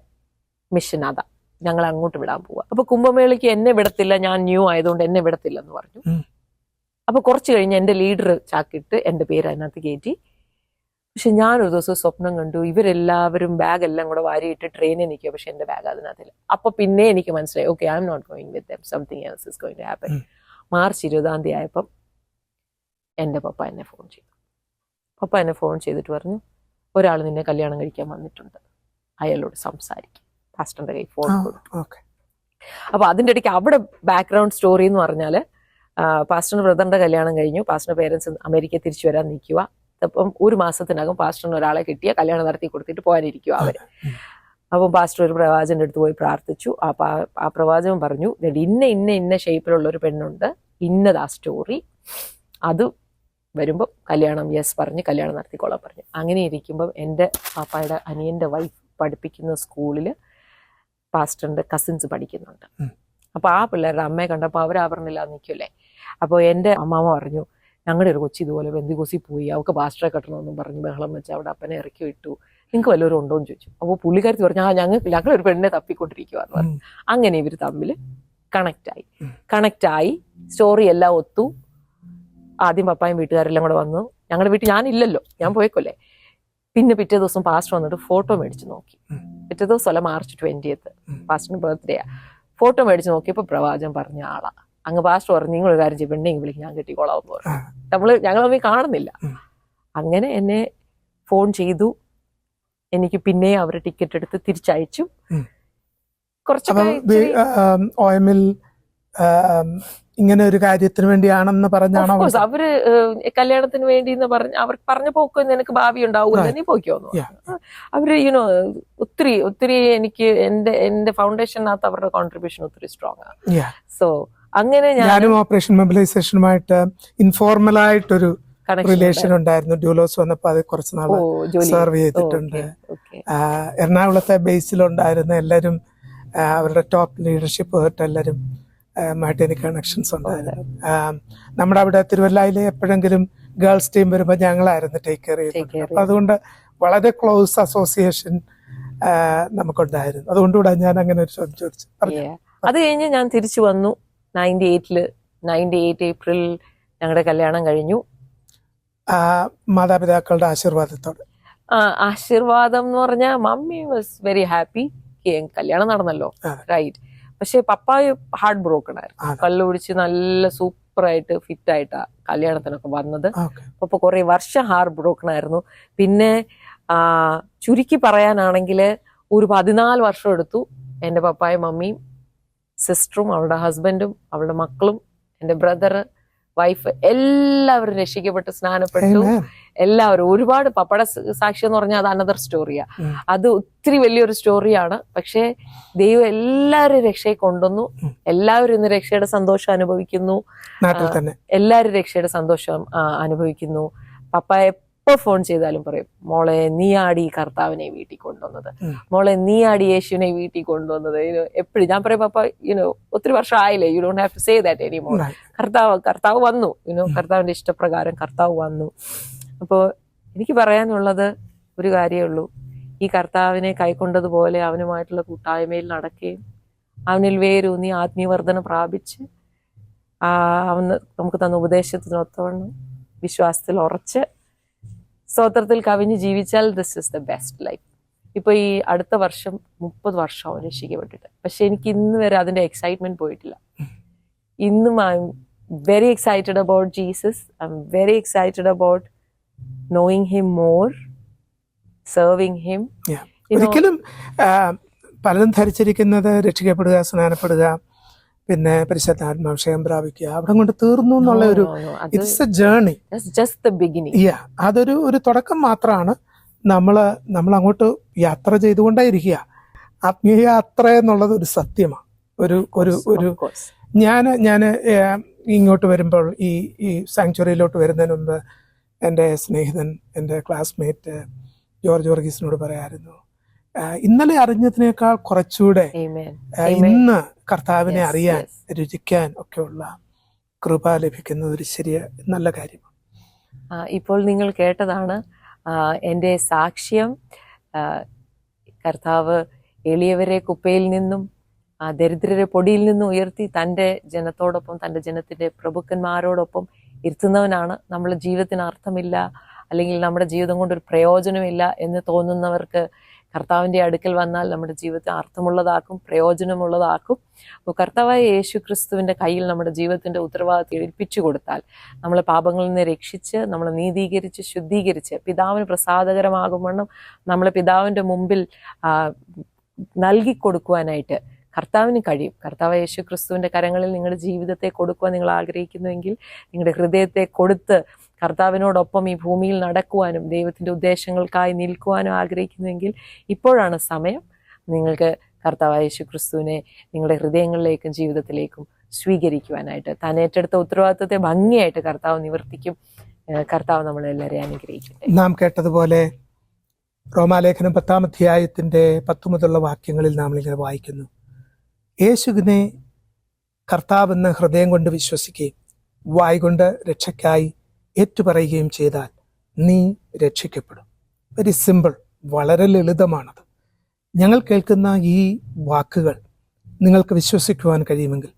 മിഷൻ അതാ, ഞങ്ങൾ അങ്ങോട്ട് വിടാൻ പോവാ. അപ്പൊ കുംഭമേളയ്ക്ക് എന്നെ വിടത്തില്ല, ഞാൻ ന്യൂ ആയതുകൊണ്ട് എന്നെ വിടത്തില്ല എന്ന് പറഞ്ഞു. അപ്പൊ കുറച്ച് കഴിഞ്ഞ് എന്റെ ലീഡർ ചാക്കിട്ട് എന്റെ പേര് അതിനകത്ത് കയറ്റി. പക്ഷെ ഞാനൊരു ദിവസം സ്വപ്നം കണ്ടു, ഇവരെല്ലാവരും ബാഗെല്ലാം കൂടെ വാരിയിട്ട് ട്രെയിനിൽ നിൽക്കുക, പക്ഷെ എന്റെ ബാഗ് അതിനകത്തില്ല. അപ്പൊ പിന്നെ എനിക്ക് മനസ്സിലായി, okay, I am not going with them, something else is going to happen. March 20-ാം തീയതി ആയപ്പം എൻ്റെ പപ്പ എന്നെ ഫോൺ ചെയ്തിട്ട് പറഞ്ഞു, ഒരാൾ നിന്നെ കല്യാണം കഴിക്കാൻ വന്നിട്ടുണ്ട്, അയാളോട് സംസാരിക്കും, പാസ്റ്ററിന്റെ കൈ ഫോൺ കൊടുക്കും. അപ്പൊ അതിൻ്റെ ഇടയ്ക്ക് അവിടെ ബാക്ക്ഗ്രൗണ്ട് സ്റ്റോറി എന്ന് പറഞ്ഞാല്, പാസ്റ്ററിന്റെ ബ്രദറിന്റെ കല്യാണം കഴിഞ്ഞു, പാസ്റ്ററിന്റെ പേരൻസ് അമേരിക്കയിൽ തിരിച്ചു വരാൻ നിൽക്കുക. അപ്പം 1 മാസത്തിനകം പാസ്റ്ററിന് ഒരാളെ കിട്ടിയ കല്യാണം നടത്തി കൊടുത്തിട്ട് പോകാനിരിക്കുക അവര്. അപ്പം പാസ്റ്റർ ഒരു പ്രവാചകന്റെ അടുത്ത് പോയി പ്രാർത്ഥിച്ചു. ആ പ്രവാചകൻ പറഞ്ഞു, ഇന്ന ഷേപ്പിലുള്ള ഒരു പെണ്ണുണ്ട്, ഇന്നതാ സ്റ്റോറി, അത് വരുമ്പോൾ കല്യാണം യെസ് പറഞ്ഞ് കല്യാണം നടത്തിക്കോളാൻ പറഞ്ഞു. അങ്ങനെ ഇരിക്കുമ്പം എൻ്റെ പാപ്പായുടെ അനിയന്റെ വൈഫ് പഠിപ്പിക്കുന്ന സ്കൂളിൽ പാസ്റ്ററിന്റെ കസിൻസ് പഠിക്കുന്നുണ്ട്. അപ്പൊ ആ പിള്ളേരുടെ അമ്മയെ കണ്ടപ്പോൾ അവർ ആവരണമില്ലാതെ നിൽക്കൂലേ. അപ്പോൾ എൻ്റെ അമ്മാമ പറഞ്ഞു, ഞങ്ങളുടെ ഒരു കൊച്ചി ഇതുപോലെ ബന്ദികോസി പോയി, അവൾക്ക് പാസ്റ്ററെ കെട്ടണമെന്നും പറഞ്ഞ് ബഹളം വെച്ച് അവിടെ അപ്പനെ ഇറക്കി വിട്ടു, നിങ്ങൾക്ക് വല്ലവരും ഉണ്ടോ എന്ന് ചോദിച്ചു. അപ്പോൾ പുള്ളിക്കാരത്തി പറഞ്ഞു, ഞങ്ങളൊരു പെണ്ണിനെ തപ്പിക്കൊണ്ടിരിക്കുകയെന്ന് പറഞ്ഞു. അങ്ങനെ ഇവർ തമ്മിൽ കണക്റ്റായി സ്റ്റോറി എല്ലാം ഒത്തു. ആദ്യം പപ്പായും വീട്ടുകാരെല്ലാം കൂടെ വന്നു. ഞങ്ങളുടെ വീട്ടിൽ ഞാനില്ലല്ലോ, ഞാൻ പോയേക്കോല്ലേ. പിന്നെ പിറ്റേ ദിവസം പാസ്റ്റർ വന്നിട്ട് ഫോട്ടോ മേടിച്ച് നോക്കി. പിറ്റേ ദിവസമല്ല, മാർച്ച് 20th പാസ്റ്ററിന്റെ ബർത്ത്ഡേയാ. ഫോട്ടോ മേടിച്ച് നോക്കിയപ്പോൾ പ്രവാചകൻ പറഞ്ഞ ആളാ. അങ്ങ് പാസ്റ്റർ പറഞ്ഞു, നിങ്ങളൊരു കാര്യം ചെയ്യും, പെണ്ണെങ്കിൽ വിളിക്കും, ഞാൻ കെട്ടിക്കോളാമെന്ന് പറഞ്ഞു. ഞങ്ങൾ തമ്മിൽ കാണുന്നില്ല. അങ്ങനെ എന്നെ ഫോൺ ചെയ്തു. എനിക്ക് പിന്നെ അവർ ടിക്കറ്റ് എടുത്ത് തിരിച്ചയച്ചു. OML ഇങ്ങനെ ഒരു കാര്യത്തിന് വേണ്ടിയാണെന്ന് പറഞ്ഞാണോ? അവര് കല്യാണത്തിന് വേണ്ടി അവർ പറഞ്ഞ പോക്കോ നിനക്ക് ഭാവി ഉണ്ടാവുമല്ലോ, നീ പോയിക്കോന്നു. അവര് ഒത്തിരി എനിക്ക് എന്റെ ഫൗണ്ടേഷനകത്ത് അവരുടെ കോൺട്രിബ്യൂഷൻ ഒത്തിരി സ്ട്രോങ് ആണ്. സോ അങ്ങനെ ഞാനും ഓപ്പറേഷൻ മൊബിലൈസേഷനുമായിട്ട് ഇൻഫോർമൽ ആയിട്ടൊരു റിലേഷൻ ഉണ്ടായിരുന്നു. ഡ്യൂലോസ് വന്നപ്പോ അത് കുറച്ച് നാള് സെർവ് ചെയ്തിട്ടുണ്ട്. എറണാകുളത്തെ ബേസിലുണ്ടായിരുന്ന എല്ലാരും, അവരുടെ ടോപ്പ് ലീഡർഷിപ്പ് എല്ലാരും മായിട്ട് എനിക്ക് കണക്ഷൻസ് ഉണ്ടായിരുന്നു. നമ്മുടെ അവിടെ തിരുവല്ലയിലെ എപ്പോഴെങ്കിലും ഗേൾസ് ടീം വരുമ്പോൾ ഞങ്ങളായിരുന്നു ടേക്ക് കെയർ ചെയ്തത്. അപ്പൊ അതുകൊണ്ട് വളരെ ക്ലോസ് അസോസിയേഷൻ നമുക്കുണ്ടായിരുന്നു. അതുകൊണ്ടുകൂടെ ഞാൻ അങ്ങനെ ഒരു ചോദ്യം ചോദിച്ചു. അത് കഴിഞ്ഞ് ഞാൻ തിരിച്ചു വന്നു. 98 ഏപ്രിൽ ഞങ്ങളുടെ കല്യാണം കഴിഞ്ഞു. മാതാപിതാക്കളുടെ ആശീർവാദത്തോടെ. ആശീർവാദം എന്ന് പറഞ്ഞാൽ മമ്മി വാസ് വെരി ഹാപ്പി, കല്യാണം നടന്നല്ലോ, റൈറ്റ്. പക്ഷെ പപ്പ ഹാർട്ട് ബ്രോക്കൺ ആയിരുന്നു. കള്ളു പിടിച്ച് നല്ല സൂപ്പറായിട്ട് ഫിറ്റായിട്ടാ കല്യാണത്തിനൊക്കെ വന്നത്. ഓക്കെ. അപ്പൊ കുറെ വർഷം ഹാർട്ട് ബ്രോക്കൺ ആയിരുന്നു. പിന്നെ ചുരുക്കി പറയാനാണെങ്കിൽ ഒരു 14 വർഷം എടുത്തു എൻ്റെ പപ്പായും മമ്മിയും സിസ്റ്ററും അവളുടെ ഹസ്ബൻഡും അവളുടെ മക്കളും എൻ്റെ ബ്രദറ് വൈഫ് എല്ലാവരും രക്ഷിക്കപ്പെട്ട് സ്നാനപ്പെട്ടു. എല്ലാവരും ഒരുപാട് പപ്പട സാക്ഷ്യം എന്ന് പറഞ്ഞാൽ അത് അനദർ സ്റ്റോറിയാ. അത് ഒത്തിരി വലിയൊരു സ്റ്റോറിയാണ്. പക്ഷെ ദൈവം എല്ലാവരും രക്ഷയെ കൊണ്ടുവന്നു. എല്ലാവരും ഇന്ന് രക്ഷയുടെ സന്തോഷം അനുഭവിക്കുന്നു. എല്ലാവരും രക്ഷയുടെ സന്തോഷം അനുഭവിക്കുന്നു. പപ്പ എപ്പോ ഫോൺ ചെയ്താലും പറയും, മോളെ നീയാടി കർത്താവിനെ വീട്ടിൽ കൊണ്ടുവന്നത്, മോളെ നീയാടി യേശുവിനെ വീട്ടിൽ കൊണ്ടുവന്നത്. എപ്പോഴും ഞാൻ പറയും, പപ്പ ഒത്തിരി വർഷം ആയില്ലേ, you don't have to say that any more. കർത്താവ് വന്നു, കർത്താവിന്റെ ഇഷ്ടപ്രകാരം കർത്താവ് വന്നു. അപ്പോൾ എനിക്ക് പറയാനുള്ളത് ഒരു കാര്യമേ ഉള്ളൂ, ഈ കർത്താവിനെ കൈക്കൊണ്ടതുപോലെ അവനുമായിട്ടുള്ള കൂട്ടായ്മയിൽ നടക്കുകയും അവനിൽ വേരൂന്നി ആത്മീയവർദ്ധന പ്രാപിച്ച് അവന് നമുക്ക് തന്ന ഉപദേശത്തിനൊത്തവണ്ണം വിശ്വാസത്തിൽ ഉറച്ച് സ്തോത്രത്തിൽ കവിഞ്ഞ് ജീവിച്ചാൽ this is the best life. ഇപ്പൊ ഈ അടുത്ത വർഷം 30 വർഷം അവൻ രക്ഷിക്കപ്പെട്ടിട്ട്. പക്ഷെ എനിക്ക് ഇന്ന് വരെ അതിന്റെ എക്സൈറ്റ്മെന്റ് പോയിട്ടില്ല. ഇന്നും I am very excited about Jesus. I am very excited about knowing him more, serving him. ഒരിക്കലും പലരും ധരിച്ചിരിക്കുന്നത് രക്ഷിക്കപ്പെടുക, സ്നാനപ്പെടുക, പിന്നെ പരിശുദ്ധാത്മാഭിഷേകം പ്രാപിക്കുക, അവിടെ കൊണ്ട് തീർന്നു എന്നുള്ള ഒരു ഇറ്റ്സ് എ ജേർണി. അതൊരു തുടക്കം മാത്രമാണ്. നമ്മൾ അങ്ങോട്ട് യാത്ര ചെയ്തുകൊണ്ടേയിരിക്കുക. ആത്മീയ യാത്ര എന്നുള്ളത് ഒരു സത്യമാണ്. ഒരു ഞാൻ ഇങ്ങോട്ട് വരുമ്പോൾ ഈ സാങ്ച്വറിയിലോട്ട് വരുന്നതിന് മുമ്പ് എൻ്റെ സ്നേഹിതൻ, എൻ്റെ ക്ലാസ്മേറ്റ് ജോർജ് വർഗീസിനോട് പറയായിരുന്നു, ഇന്നലെ അറിഞ്ഞതിനേക്കാൾ കുറച്ചുകൂടെ ഇന്ന് കർത്താവിനെ അറിയാൻ, രുചിക്കാൻ ഒക്കെയുള്ള കൃപ ലഭിക്കുന്നത് ഒരു നല്ല കാര്യമാണ്. ഇപ്പോൾ നിങ്ങൾ കേട്ടതാണ് എൻ്റെ സാക്ഷ്യം. കർത്താവ് എളിയവരെ കുപ്പയിൽ നിന്നും ദരിദ്രരെ പൊടിയിൽ നിന്നും ഉയർത്തി തൻ്റെ ജനത്തോടൊപ്പം, തൻ്റെ ജനത്തിൻ്റെ പ്രഭുക്കന്മാരോടൊപ്പം ഇരുത്തുന്നവനാണ്. നമ്മുടെ ജീവിതത്തിന് അർത്ഥമില്ല, അല്ലെങ്കിൽ നമ്മുടെ ജീവിതം കൊണ്ടൊരു പ്രയോജനമില്ല എന്ന് തോന്നുന്നവർക്ക് കർത്താവിൻ്റെ അടുക്കൽ വന്നാൽ നമ്മുടെ ജീവിതത്തെ അർത്ഥമുള്ളതാക്കും, പ്രയോജനമുള്ളതാക്കും. അപ്പോൾ കർത്താവായ യേശു ക്രിസ്തുവിൻ്റെ കയ്യിൽ നമ്മുടെ ജീവിതത്തിൻ്റെ ഉത്തരവാദിത്വം ഏൽപ്പിച്ചു കൊടുത്താൽ നമ്മളെ പാപങ്ങളിൽ നിന്ന് രക്ഷിച്ച്, നമ്മളെ നീതീകരിച്ച്, ശുദ്ധീകരിച്ച് പിതാവിന് പ്രസാദകരമാകുമെന്നും നമ്മളെ പിതാവിൻ്റെ മുമ്പിൽ നൽകിക്കൊടുക്കുവാനായിട്ട് കർത്താവിന് കഴിയും. കർത്താവ് യേശു ക്രിസ്തുവിൻ്റെ കരങ്ങളിൽ നിങ്ങളുടെ ജീവിതത്തെ കൊടുക്കുവാൻ നിങ്ങൾ ആഗ്രഹിക്കുന്നുവെങ്കിൽ, നിങ്ങളുടെ ഹൃദയത്തെ കൊടുത്ത് കർത്താവിനോടൊപ്പം ഈ ഭൂമിയിൽ നടക്കുവാനും ദൈവത്തിൻ്റെ ഉദ്ദേശങ്ങൾക്കായി നിൽക്കുവാനും ആഗ്രഹിക്കുന്നുവെങ്കിൽ ഇപ്പോഴാണ് സമയം. നിങ്ങൾക്ക് കർത്താവായ യേശു ക്രിസ്തുവിനെ നിങ്ങളുടെ ഹൃദയങ്ങളിലേക്കും ജീവിതത്തിലേക്കും സ്വീകരിക്കുവാനായിട്ട്. താൻ ഏറ്റെടുത്ത ഉത്തരവാദിത്വത്തെ ഭംഗിയായിട്ട് കർത്താവ് നിവർത്തിക്കും. കർത്താവ് നമ്മളെല്ലാവരെയും അനുഗ്രഹിക്കട്ടെ. നാം കേട്ടതുപോലെ റോമാലേഖനം 10-ാം അധ്യായത്തിന്റെ 10 മുതലുള്ള വാക്യങ്ങളിൽ നാം ഇങ്ങനെ വായിക്കുന്നു, യേശുവിനെ കർത്താവെന്ന് ഹൃദയം കൊണ്ട് വിശ്വസിക്കുകയും വായ് കൊണ്ട് രക്ഷയ്ക്കായി ഏറ്റുപറയുകയും ചെയ്താൽ നീ രക്ഷിക്കപ്പെടും. വെരി സിമ്പിൾ, വളരെ ലളിതമാണത്. ഞങ്ങൾ കേൾക്കുന്ന ഈ വാക്കുകൾ നിങ്ങൾക്ക് വിശ്വസിക്കുവാൻ കഴിയുമെങ്കിൽ,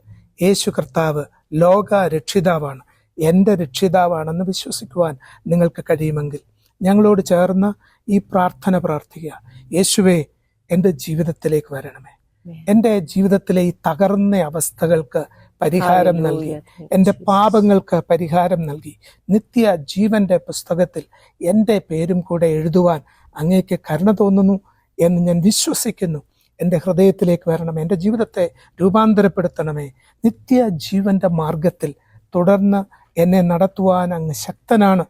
യേശു കർത്താവ് ലോക രക്ഷിതാവാണ്, എൻ്റെ രക്ഷിതാവാണെന്ന് വിശ്വസിക്കുവാൻ നിങ്ങൾക്ക് കഴിയുമെങ്കിൽ ഞങ്ങളോട് ചേർന്ന് ഈ പ്രാർത്ഥന പ്രാർത്ഥിക്കുക. യേശുവേ, എൻ്റെ ജീവിതത്തിലേക്ക് വരണമേ, എൻ്റെ ജീവിതത്തിലെ ഈ തകർന്ന അവസ്ഥകൾക്ക് പരിഹാരം നൽകി, എൻ്റെ പാപങ്ങൾക്ക് പരിഹാരം നൽകി, നിത്യ ജീവന്റെ പുസ്തകത്തിൽ എൻ്റെ പേരും കൂടെ എഴുതുവാൻ അങ്ങേക്ക് കരുണ തോന്നുന്നു എന്ന് ഞാൻ വിശ്വസിക്കുന്നു. എൻ്റെ ഹൃദയത്തിലേക്ക് വരണമേ, എൻ്റെ ജീവിതത്തെ രൂപാന്തരപ്പെടുത്തണമേ, നിത്യ ജീവന്റെ മാർഗത്തിൽ തുടർന്ന് എന്നെ നടത്തുവാൻ അങ്ങ് ശക്തനാണ്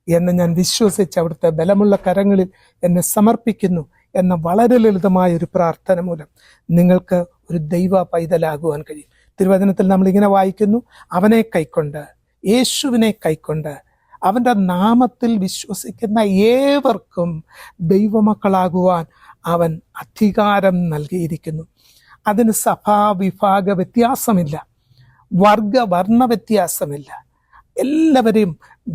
എന്ന് ഞാൻ വിശ്വസിച്ച് അവിടുത്തെ ബലമുള്ള കരങ്ങളിൽ എന്നെ സമർപ്പിക്കുന്നു എന്ന വളരെ ലളിതമായ ഒരു പ്രാർത്ഥന മൂലം നിങ്ങൾക്ക് ഒരു ദൈവ പൈതലാകുവാൻ കഴിയും. തിരുവചനത്തിൽ നമ്മൾ ഇങ്ങനെ വായിക്കുന്നു, അവനെ കൈക്കൊണ്ട്, യേശുവിനെ കൈക്കൊണ്ട് അവൻ്റെ നാമത്തിൽ വിശ്വസിക്കുന്ന ഏവർക്കും ദൈവമക്കളാകുവാൻ അവൻ അധികാരം നൽകിയിരിക്കുന്നു. അതിന് സഭാവിഭാഗ വ്യത്യാസമില്ല, വർണ്ണ വ്യത്യാസമില്ല. എല്ലാവരെയും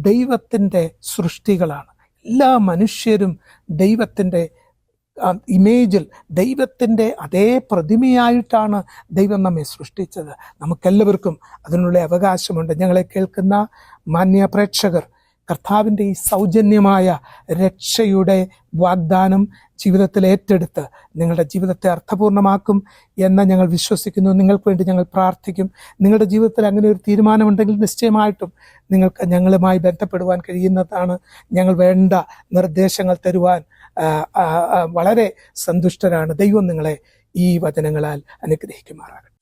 ദൈവത്തിൻ്റെ സൃഷ്ടികളാണ്. എല്ലാ മനുഷ്യരും ദൈവത്തിൻ്റെ ഇമേജിൽ, ദൈവത്തിൻ്റെ അതേ പ്രതിമയായിട്ടാണ് ദൈവം നമ്മെ സൃഷ്ടിച്ചത്. നമുക്കെല്ലാവർക്കും അതിനുള്ള അവകാശമുണ്ട്. ഞങ്ങളെ കേൾക്കുന്ന മാന്യ പ്രേക്ഷകർ കർത്താവിൻ്റെ ഈ സൗജന്യമായ രക്ഷയുടെ വാഗ്ദാനം ജീവിതത്തിൽ ഏറ്റെടുത്ത് നിങ്ങളുടെ ജീവിതത്തെ അർത്ഥപൂർണ്ണമാക്കും എന്ന് ഞങ്ങൾ വിശ്വസിക്കുന്നു. നിങ്ങൾക്ക് വേണ്ടി ഞങ്ങൾ പ്രാർത്ഥിക്കും. നിങ്ങളുടെ ജീവിതത്തിൽ അങ്ങനെ ഒരു തീരുമാനമുണ്ടെങ്കിൽ നിശ്ചയമായിട്ടും നിങ്ങൾക്ക് ഞങ്ങളുമായി ബന്ധപ്പെടുവാൻ കഴിയുന്നതാണ്. ഞങ്ങൾ വേണ്ട നിർദ്ദേശങ്ങൾ തരുവാൻ വളരെ സന്തുഷ്ടരാണ്. ദൈവം നിങ്ങളെ ഈ വചനങ്ങളാൽ അനുഗ്രഹിക്കുമാറാകട്ടെ.